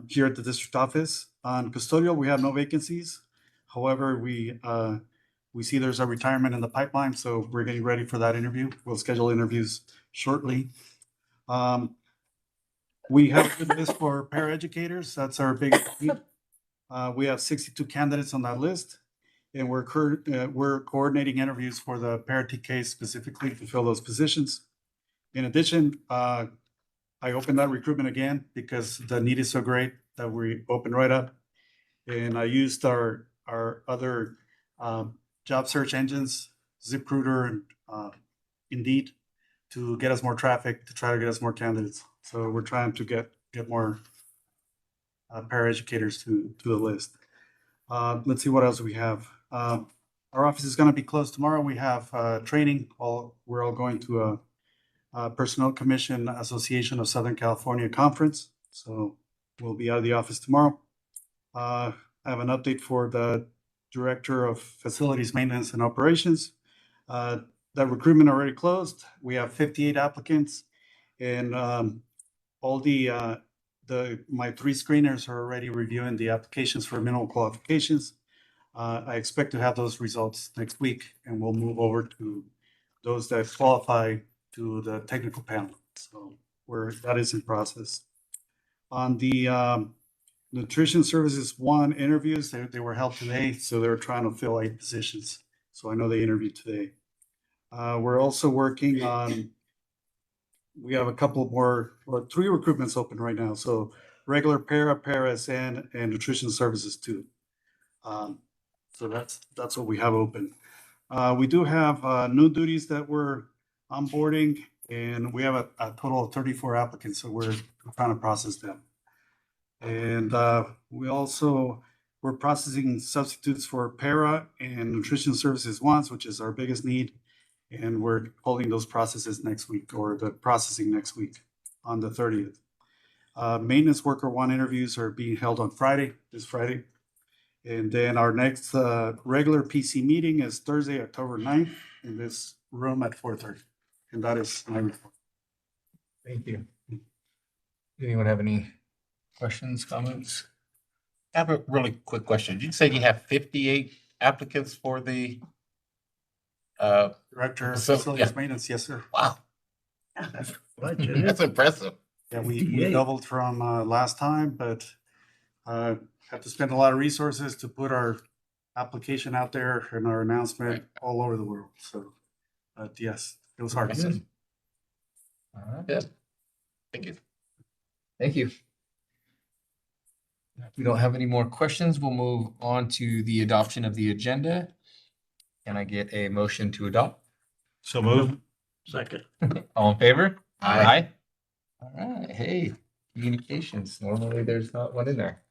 here at the district office. On custodial, we have no vacancies. However, we see there's a retirement in the pipeline, so we're getting ready for that interview. We'll schedule interviews shortly. We have a good list for paraeducators. That's our big need. We have 62 candidates on that list, and we're coordinating interviews for the para-TK specifically to fill those positions. In addition, I opened that recruitment again because the need is so great that we opened right up. And I used our other job search engines, ZipRecruiter and Indeed, to get us more traffic, to try to get us more candidates. So we're trying to get more paraeducators to the list. Let's see what else we have. Our office is going to be closed tomorrow. We have training. We're all going to a Personnel Commission Association of Southern California conference. So we'll be out of the office tomorrow. I have an update for the Director of Facilities Maintenance and Operations. That recruitment already closed. We have 58 applicants, and all my 3 screeners are already reviewing the applications for minimal qualifications. I expect to have those results next week, and we'll move over to those that qualify to the technical panel. So that is in process. On the Nutrition Services 1 interviews, they were held today, so they're trying to fill 8 positions. So I know they interviewed today. We're also working on, we have a couple more, or 3 recruitments open right now. So regular para-SN, and Nutrition Services 2. So that's what we have open. We do have new duties that we're onboarding, and we have a total of 34 applicants, so we're trying to process them. And we're processing substitutes for para and nutrition services ones, which is our biggest need. And we're holding those processes next week, or the processing next week on the 30th. Maintenance worker one interviews are being held on Friday, this Friday. And then our next regular PC meeting is Thursday, October 9th in this room at 4:30. And that is my report. Thank you. Anyone have any questions, comments? I have a really quick question. Did you say you have 58 applicants for the Director of So, Facilities yeah. Maintenance, yes, sir. wow. That's impressive. Yeah, we doubled from last time, but have to spend a lot of resources to put our application out there and our announcement all over the world. So, yes, it was hard. Awesome. All right. Yeah. Thank you. Thank you. If we don't have any more questions, we'll move on to the adoption of the agenda. Can I get a motion to adopt? So move. Second. All in favor? Aye. All right. Hey, communications. Normally there's not one in there.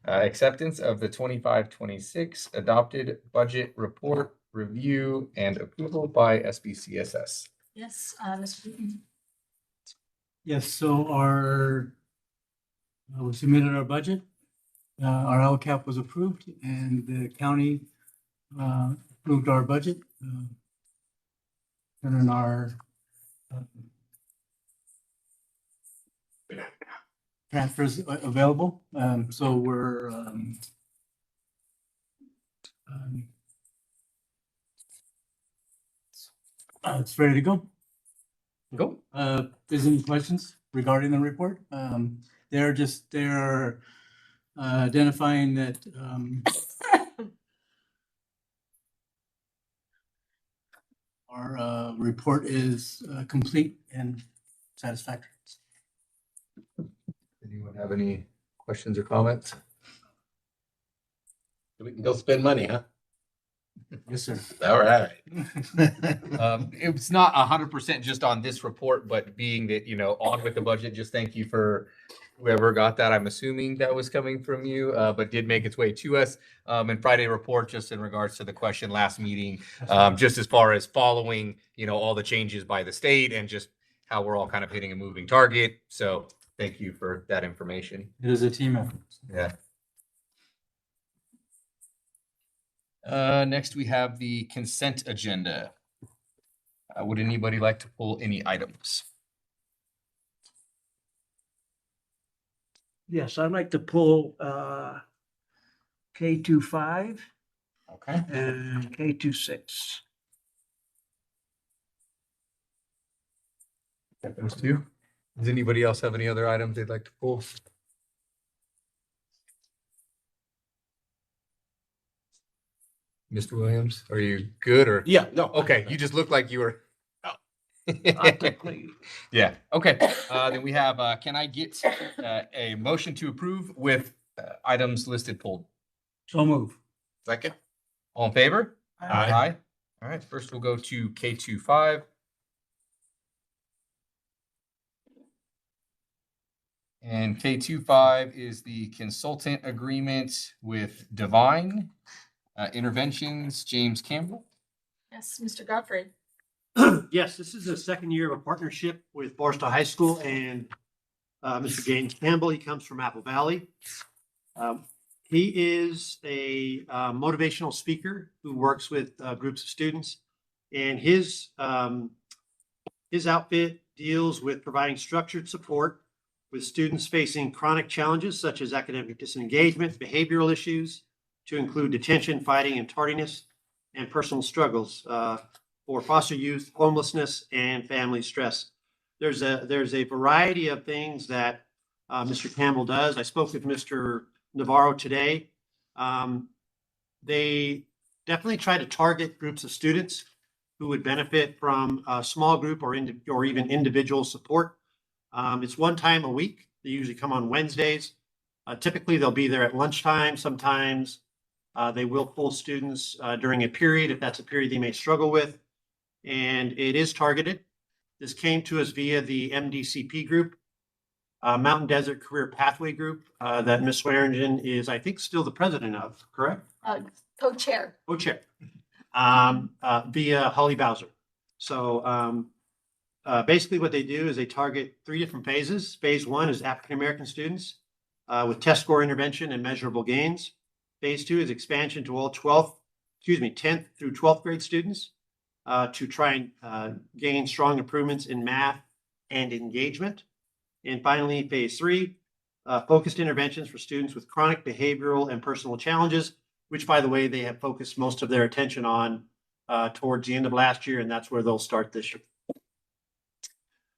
Acceptance of the 25-26 adopted budget report review and approval by SBCSS. Yes, Mr. Beaton. Yes, so we submitted our budget. Our LCAP was approved and the county approved our budget. And then our transfers available. So we're it's ready to go. Go. If there's any questions regarding the report? They're identifying that our report is complete and satisfactory. Anyone have any questions or comments? We can go spend money, huh? Yes, sir. All right. It's not 100% just on this report, but being that, on with the budget, just thank you for whoever got that. I'm assuming that was coming from you, but did make its way to us. And Friday report, just in regards to the question last meeting, just as far as following, all the changes by the state and just how we're all kind of hitting a moving target. So thank you for that information. It is a team effort. Yeah. Next, we have the consent agenda. Would anybody like to pull any items? Yes, I'd like to pull K25 Okay. and K26. Got those two. Does anybody else have any other items they'd like to pull? Mr. Williams, are you good or? Yeah, no. Okay, you just looked like you were. Optically. Yeah, okay. Then we have, can I get a motion to approve with items listed pulled? So move. Second. All in favor? Aye. All right, first we'll go to K25. And K25 is the consultant agreement with Divine Interventions, James Campbell. Yes, Mr. Godfrey. Yes, this is the second year of a partnership with Barstow High School and Mr. James Campbell. He comes from Apple Valley. He is a motivational speaker who works with groups of students, and his outfit deals with providing structured support with students facing chronic challenges such as academic disengagement, behavioral issues, to include detention, fighting, and tardiness, and personal struggles for foster youth, homelessness, and family stress. There's a variety of things that Mr. Campbell does. I spoke with Mr. Navarro today. They definitely try to target groups of students who would benefit from a small group or even individual support. It's one time a week. They usually come on Wednesdays. Typically, they'll be there at lunchtime. Sometimes they will pull students during a period, if that's a period they may struggle with. And it is targeted. This came to us via the MDCP group. Mountain Desert Career Pathway Group that Ms. Swearingen is, I think, still the president of, correct? Co-chair. Co-chair, via Holly Bowser. So basically what they do is they target 3 different phases. Phase 1 is African-American students with test score intervention and measurable gains. Phase 2 is expansion to all 10th through 12th grade students to try and gain strong improvements in math and engagement. And finally, phase 3, focused interventions for students with chronic behavioral and personal challenges, which, by the way, they have focused most of their attention on towards the end of last year, and that's where they'll start this year.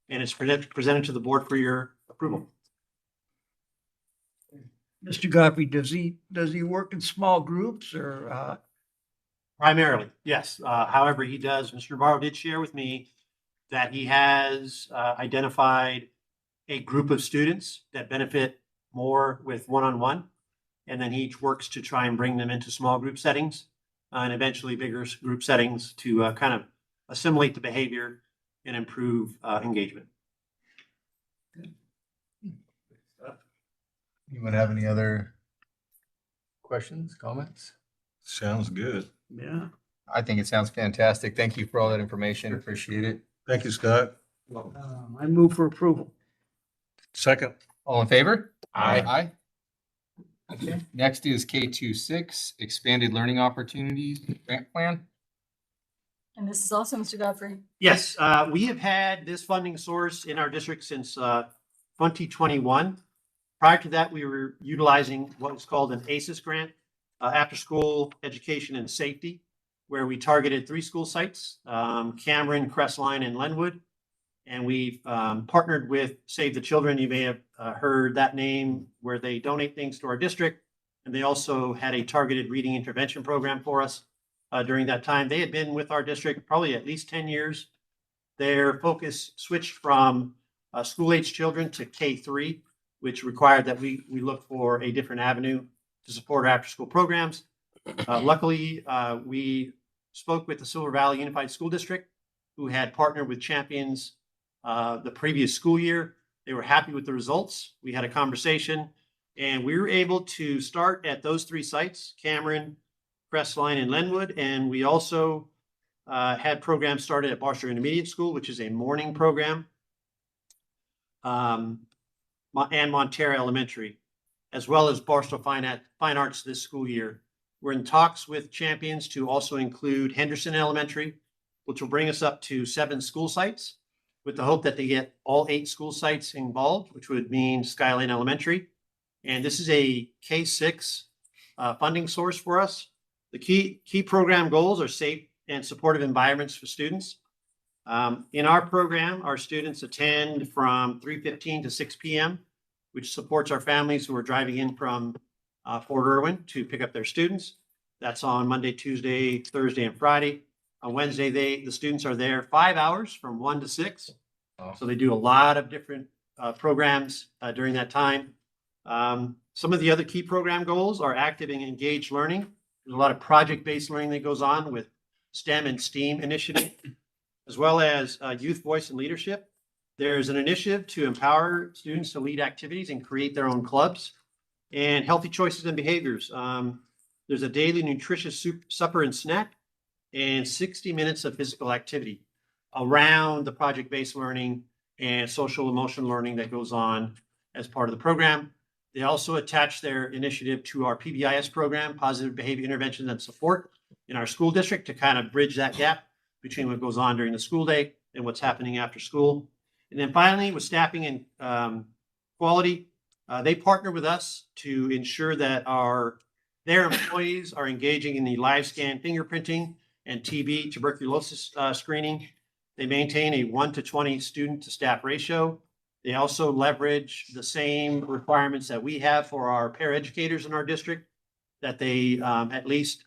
And it's presented to the board for your approval. Mr. Godfrey, does he work in small groups or? Primarily, yes. However, Mr. Navarro did share with me that he has identified a group of students that benefit more with one-on-one, and then he works to try and bring them into small group settings and eventually bigger group settings to kind of assimilate the behavior and improve engagement. Anyone have any other questions, comments? Sounds good. Yeah. I think it sounds fantastic. Thank you for all that information. Appreciate it. Thank you, Scott. I move for approval. Second. All in favor? Aye. Aye. Okay. Next is K26, Expanded Learning Opportunities Grant Plan. And this is also Mr. Godfrey. Yes, we have had this funding source in our district since 2021. Prior to that, we were utilizing what was called an ACES grant, After School Education and Safety, where we targeted 3 school sites, Cameron, Crestline, and Lenwood. And we've partnered with Save the Children. You may have heard that name, where they donate things to our district. And they also had a targeted reading intervention program for us during that time. They had been with our district probably at least 10 years. Their focus switched from school-age children to K3, which required that we look for a different avenue to support our after-school programs. Luckily, we spoke with the Silver Valley Unified School District, who had partnered with Champions the previous school year. They were happy with the results. We had a conversation, and we were able to start at those 3 sites, Cameron, Crestline, and Lenwood. And we also had programs started at Barstow Intermediate School, which is a morning program, and Montero Elementary, as well as Barstow Fine Arts this school year. We're in talks with Champions to also include Henderson Elementary, which will bring us up to 7 school sites, with the hope that they get all 8 school sites involved, which would mean Skyline Elementary. And this is a K6 funding source for us. The key program goals are safe and supportive environments for students. In our program, our students attend from 3:15 to 6 p.m., which supports our families who are driving in from Fort Irwin to pick up their students. That's on Monday, Tuesday, Thursday, and Friday. On Wednesday, the students are there 5 hours from 1 to 6. So they do a lot of different programs during that time. Some of the other key program goals are active and engaged learning. There's a lot of project-based learning that goes on with STEM and STEAM initiative, as well as youth voice and leadership. There's an initiative to empower students to lead activities and create their own clubs, and healthy choices and behaviors. There's a daily nutritious supper and snack, and 60 minutes of physical activity around the project-based learning and social emotional learning that goes on as part of the program. They also attach their initiative to our PBIS program, Positive Behavior Intervention and Support, in our school district to kind of bridge that gap between what goes on during the school day and what's happening after school. And then finally, with staffing and quality, they partner with us to ensure that their employees are engaging in the live scan fingerprinting and TB tuberculosis screening. They maintain a 1-to-20 student to staff ratio. They also leverage the same requirements that we have for our paraeducators in our district, that they at least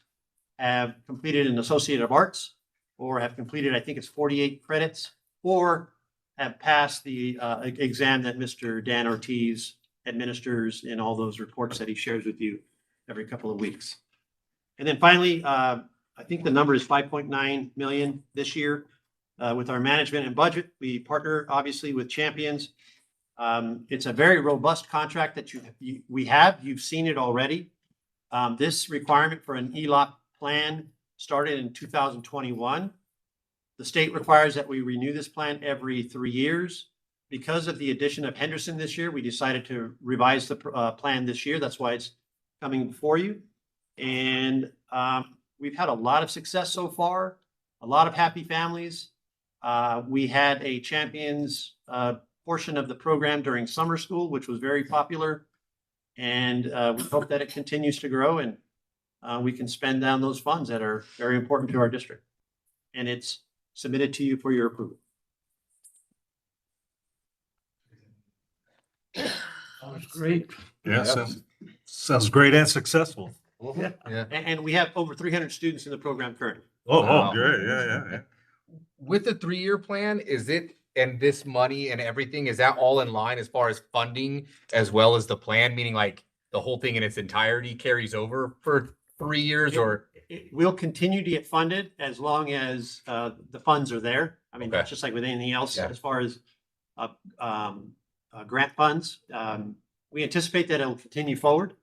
have completed an Associate of Arts, or have completed, I think it's 48 credits, or have passed the exam that Mr. Dan Ortiz administers in all those reports that he shares with you every couple of weeks. And then finally, I think the number is 5.9 million this year with our management and budget. We partner obviously with Champions It's a very robust contract that you've seen it already. This requirement for an ELOC plan started in 2021. The state requires that we renew this plan every 3 years. Because of the addition of Henderson this year, we decided to revise the plan this year. That's why it's coming before you. And we've had a lot of success so far, a lot of happy families. We had a champions portion of the program during summer school, which was very popular. And we hope that it continues to grow and we can spend down those funds that are very important to our district. And it's submitted to you for your approval. Sounds great. Yeah, sounds great and successful. Yeah. And we have over 300 students in the program currently. Oh, great. Yeah. With the 3-year plan, is it, and this money and everything, is that all in line as far as funding as well as the plan? Meaning like the whole thing in its entirety carries over for 3 years, or? It will continue to get funded as long as the funds are there. I mean, that's just like with anything else as far as grant funds. We anticipate that it'll continue forward.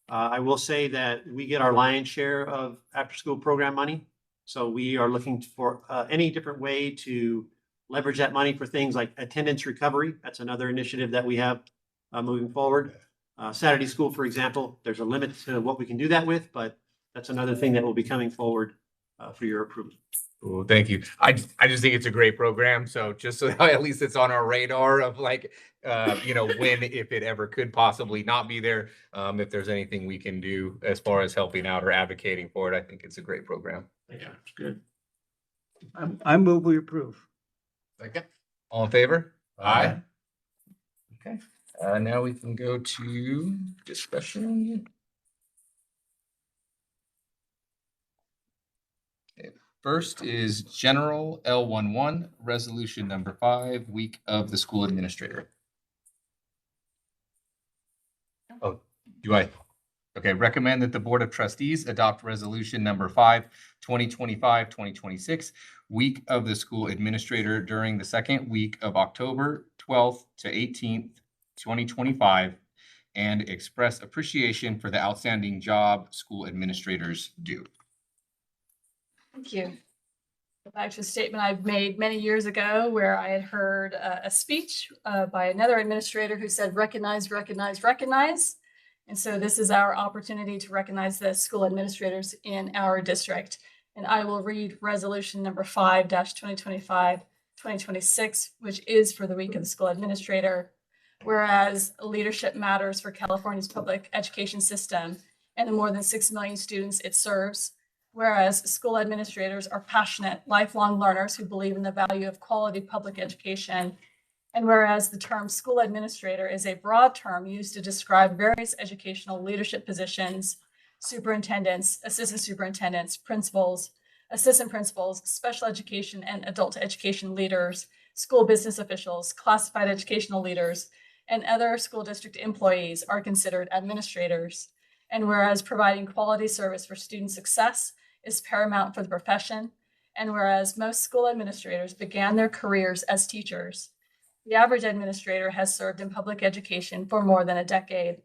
I will say that we get our lion's share of after-school program money. So we are looking for any different way to leverage that money for things like attendance recovery. That's another initiative that we have moving forward. Saturday school, for example, there's a limit to what we can do that with, but that's another thing that will be coming forward for your approval. Well, thank you. I just think it's a great program. So just so at least it's on our radar of like, when, if it ever could possibly not be there, if there's anything we can do as far as helping out or advocating for it, I think it's a great program. Yeah, it's good. I move we approve. Okay. All in favor? Aye. Okay. Now we can go to discussion. First is General L11, Resolution number 5, Week of the School Administrator. Oh, do I? Okay, recommend that the Board of Trustees adopt Resolution number 5, 2025-2026, Week of the School Administrator during the second week of October 12th to 18th, 2025, and express appreciation for the outstanding job school administrators do. Thank you. Go back to a statement I've made many years ago where I had heard a speech by another administrator who said, recognize, recognize, recognize. And so this is our opportunity to recognize the school administrators in our district. And I will read resolution number 5-2025-2026, which is for the week of the school administrator. Whereas leadership matters for California's public education system and the more than 6 million students it serves. Whereas school administrators are passionate, lifelong learners who believe in the value of quality public education. And whereas the term school administrator is a broad term used to describe various educational leadership positions, superintendents, assistant superintendents, principals, assistant principals, special education and adult education leaders, school business officials, classified educational leaders, and other school district employees are considered administrators. And whereas providing quality service for student success is paramount for the profession, and whereas most school administrators began their careers as teachers, the average administrator has served in public education for more than a decade.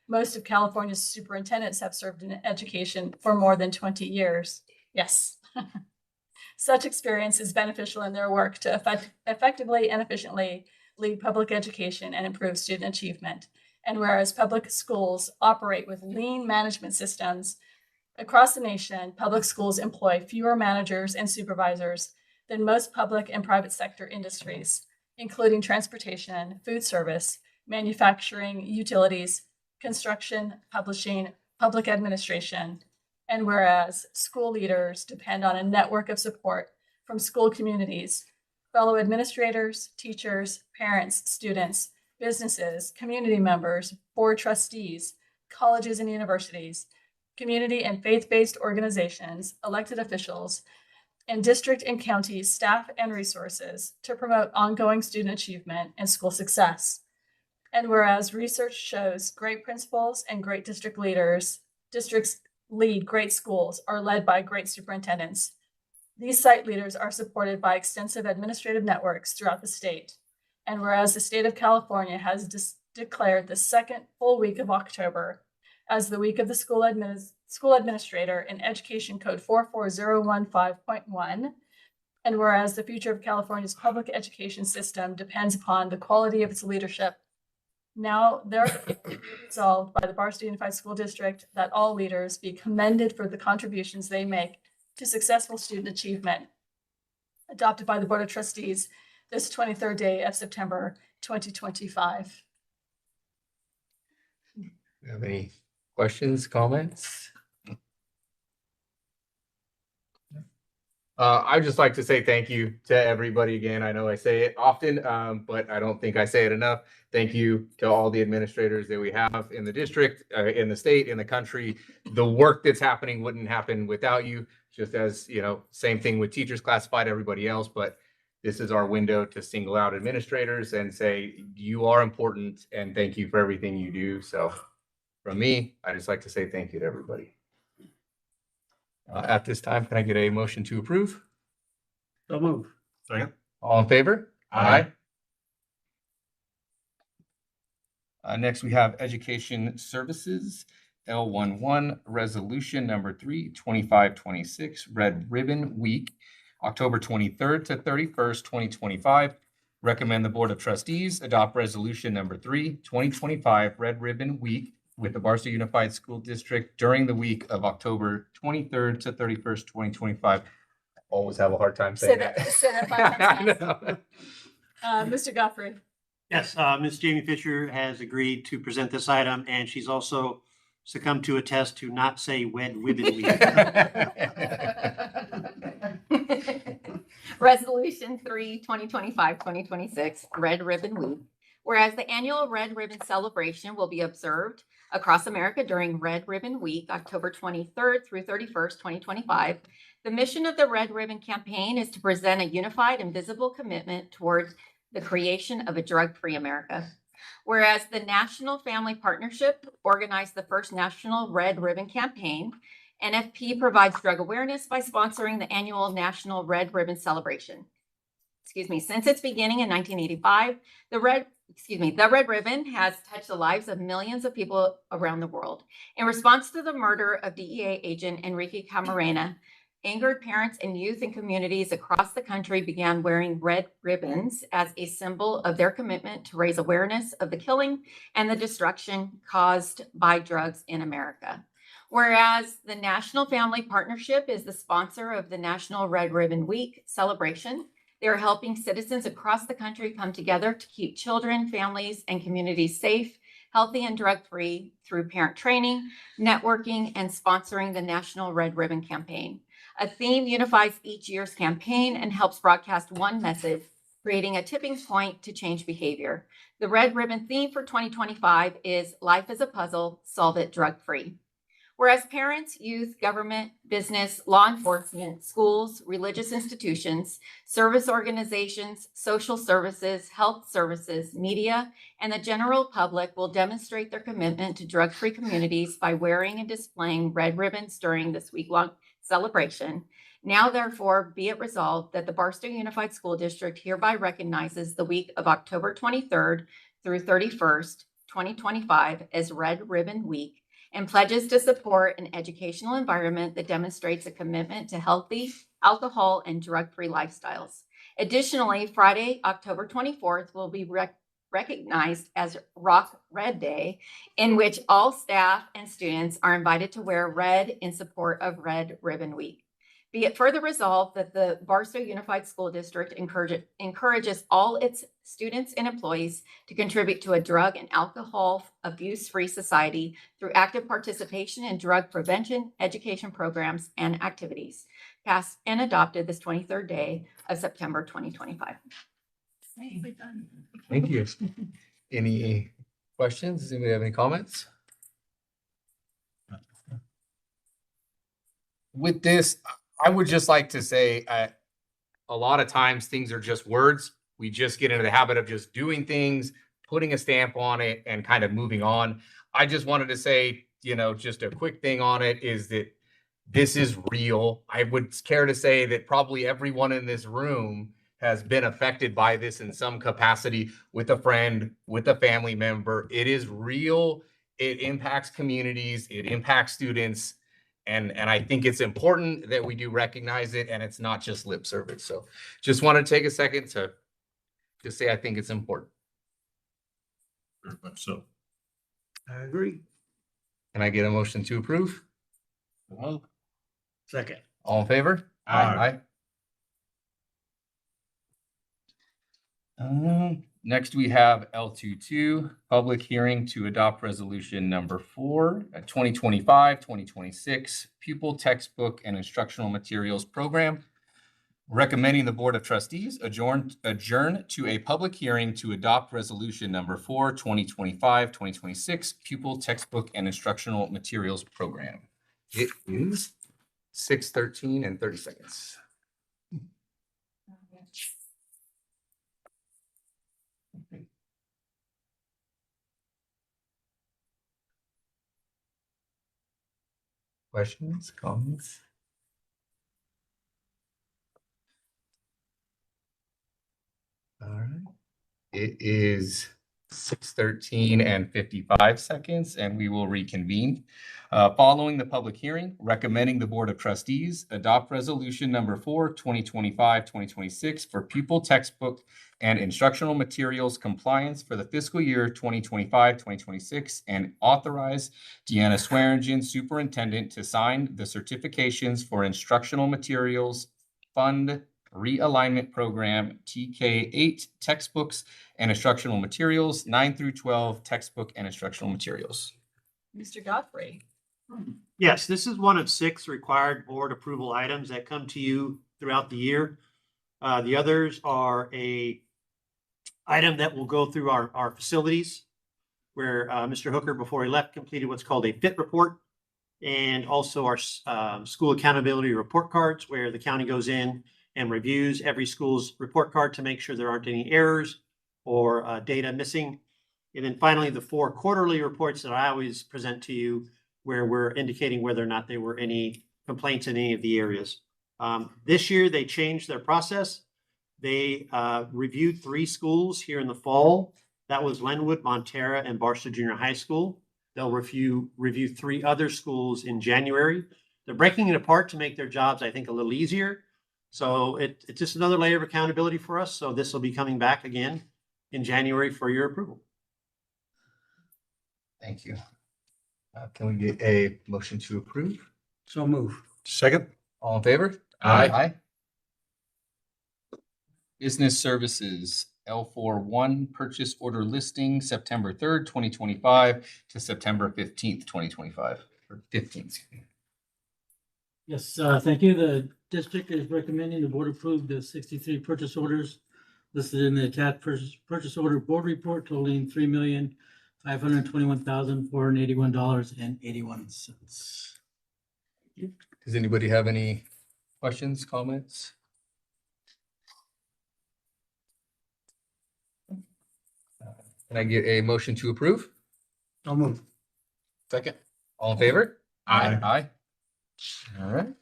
Most of California's superintendents have served in education for more than 20 years. Yes. Such experience is beneficial in their work to effectively and efficiently lead public education and improve student achievement. And whereas public schools operate with lean management systems, across the nation, public schools employ fewer managers and supervisors than most public and private sector industries, including transportation, food service, manufacturing, utilities, construction, publishing, public administration. And whereas school leaders depend on a network of support from school communities, fellow administrators, teachers, parents, students, businesses, community members, board trustees, colleges and universities, community and faith-based organizations, elected officials, and district and county staff and resources to promote ongoing student achievement and school success. And whereas research shows great principals and great district leaders, districts lead great schools are led by great superintendents. These site leaders are supported by extensive administrative networks throughout the state. And whereas the state of California has declared the second full week of October as the week of the school administrator in Education Code 44015.1. And whereas the future of California's public education system depends upon the quality of its leadership, now therefore be resolved by the Barstow Unified School District that all leaders be commended for the contributions they make to successful student achievement. Adopted by the Board of Trustees this 23rd day of September 2025. Do you have any questions, comments? I'd just like to say thank you to everybody again. I know I say it often, but I don't think I say it enough. Thank you to all the administrators that we have in the district, in the state, in the country. The work that's happening wouldn't happen without you, just as, you know, same thing with teachers classified, everybody else, but this is our window to single out administrators and say, you are important and thank you for everything you do. So from me, I just like to say thank you to everybody. At this time, can I get a motion to approve? So move. Second. All in favor? Aye. Next, we have Education Services, L11, Resolution Number 3, 2526, Red Ribbon Week, October 23rd to 31st, 2025. Recommend the Board of Trustees adopt Resolution Number 3, 2025, Red Ribbon Week with the Barstow Unified School District during the week of October 23rd to 31st, 2025. I always have a hard time saying that. Say that 5 times fast. Mr. Godfrey. Yes, Ms. Jamie Fisher has agreed to present this item, and she's also succumbed to a test to not say Wed Ribbon Week. Resolution 3, 2025-2026, Red Ribbon Week. Whereas the annual Red Ribbon celebration will be observed across America during Red Ribbon Week, October 23rd through 31st, 2025. The mission of the Red Ribbon campaign is to present a unified and visible commitment towards the creation of a drug-free America. Whereas the National Family Partnership organized the first National Red Ribbon campaign, NFP provides drug awareness by sponsoring the annual National Red Ribbon celebration. Since its beginning in 1985, the Red Ribbon has touched the lives of millions of people around the world. In response to the murder of DEA agent Enrique Camarena, angered parents and youth in communities across the country began wearing red ribbons as a symbol of their commitment to raise awareness of the killing and the destruction caused by drugs in America. Whereas the National Family Partnership is the sponsor of the National Red Ribbon Week celebration, they are helping citizens across the country come together to keep children, families, and communities safe, healthy, and drug-free through parent training, networking, and sponsoring the National Red Ribbon campaign. A theme unifies each year's campaign and helps broadcast one message, creating a tipping point to change behavior. The Red Ribbon theme for 2025 is Life is a Puzzle, Solve It Drug-Free. Whereas parents, youth, government, business, law enforcement, schools, religious institutions, service organizations, social services, health services, media, and the general public will demonstrate their commitment to drug-free communities by wearing and displaying red ribbons during this week-long celebration. Now, therefore, be it resolved that the Barstow Unified School District hereby recognizes the week of October 23rd through 31st, 2025 as Red Ribbon Week, and pledges to support an educational environment that demonstrates a commitment to healthy, alcohol, and drug-free lifestyles. Additionally, Friday, October 24th will be recognized as Rock Red Day, in which all staff and students are invited to wear red in support of Red Ribbon Week. Be it further resolved that the Barstow Unified School District encourages all its students and employees to contribute to a drug and alcohol abuse-free society through active participation in drug prevention, education programs, and activities. Passed and adopted this 23rd day of September 2025. Thank you. Any questions? Does anybody have any comments? With this, I would just like to say, a lot of times things are just words. We just get into the habit of just doing things, putting a stamp on it, and kind of moving on. I just wanted to say, just a quick thing on it is that this is real. I would care to say that probably everyone in this room has been affected by this in some capacity with a friend, with a family member. It is real. It impacts communities. It impacts students. And I think it's important that we do recognize it and it's not just lip service. So just want to take a second to just say I think it's important. Very much so. I agree. Can I get a motion to approve? Second. All in favor? Aye. Next, we have L22, public hearing to adopt resolution number 4, 2025-2026 pupil textbook and instructional materials program. Recommending the Board of Trustees adjourn to a public hearing to adopt resolution number 4, 2025-2026 pupil textbook and instructional materials program. It is 6:13 and 30 seconds. Questions, comments? All right. It is 6:13 and 55 seconds, and we will reconvene. Following the public hearing, recommending the Board of Trustees adopt resolution number 4, 2025-2026 for pupil textbook and instructional materials compliance for the fiscal year 2025-2026 and authorize Deanna Swearingen, Superintendent, to sign the certifications for instructional materials fund realignment program TK8 textbooks and instructional materials 9 through 12 textbook and instructional materials. Mr. Godfrey. Yes, this is one of 6 required board approval items that come to you throughout the year. The others are a item that will go through our facilities where Mr. Hooker, before he left, completed what's called a FIT report, and also our school accountability report cards where the county goes in and reviews every school's report card to make sure there aren't any errors or data missing. And then finally, the 4 quarterly reports that I always present to you where we're indicating whether or not there were any complaints in any of the areas. This year, they changed their process. They reviewed 3 schools here in the fall. That was Lenwood, Montera, and Barstow Junior High School. They'll review 3 other schools in January. They're breaking it apart to make their jobs, I think, a little easier. So it's just another layer of accountability for us. So this will be coming back again in January for your approval. Thank you. Can we get a motion to approve? So move. Second. All in favor? Aye. Business services, L41 purchase order listing, September 3rd, 2025 to September 15th, 2025, or 15th. Excuse me. Yes, thank you. The district is recommending the board approve the 63 purchase orders listed in the attached purchase order board report totaling $3,521,481.81. Does anybody have any questions, comments? Can I get a motion to approve? I'll move. Second. All in favor? Aye. Aye. All right.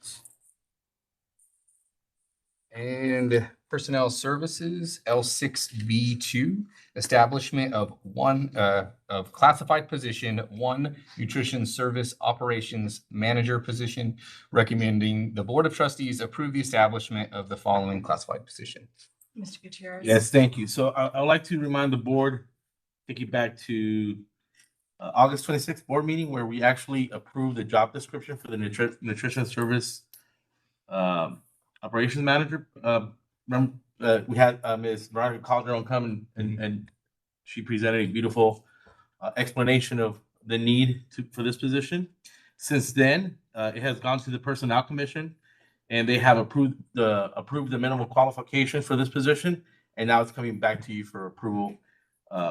And personnel services, L6B2, establishment of of classified position 1 nutrition service operations manager position, recommending the Board of Trustees approve the establishment of the following classified position. Mr. Gutierrez. Yes, thank you. So I'd like to remind the board, take you back to August 26th board meeting where we actually approved the job description for the nutrition service operations manager. We had Ms. Veronica Calderon come and she presented a beautiful explanation of the need for this position. Since then, it has gone to the Personnel Commission and they have approved the minimum qualifications for this position. And now it's coming back to you for approval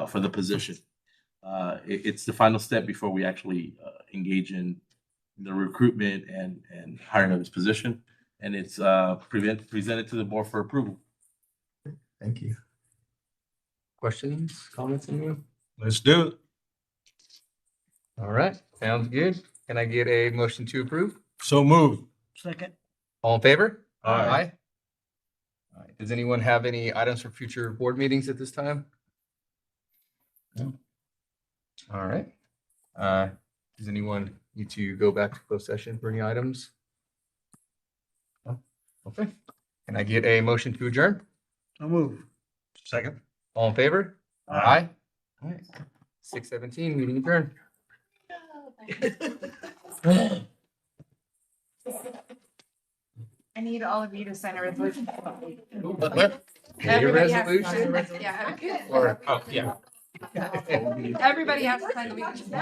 for the position. It's the final step before we actually engage in the recruitment and hiring of this position. And it's presented to the board for approval. Thank you. Questions, comments, anyone? Let's do it. All right, sounds good. Can I get a motion to approve? So moved. Second. All in favor? Aye. All right. Does anyone have any items for future board meetings at this time? No. All right. Does anyone need to go back to closed session for any items? No? Okay. Can I get a motion to adjourn? I'll move. Second. All in favor? Aye. All right. 6:17, meeting adjourned. I need all of you to sign a resolution. Your Everybody has to sign a resolution? resolution. Yeah. Or, oh, yeah. Everybody has to sign the resolution.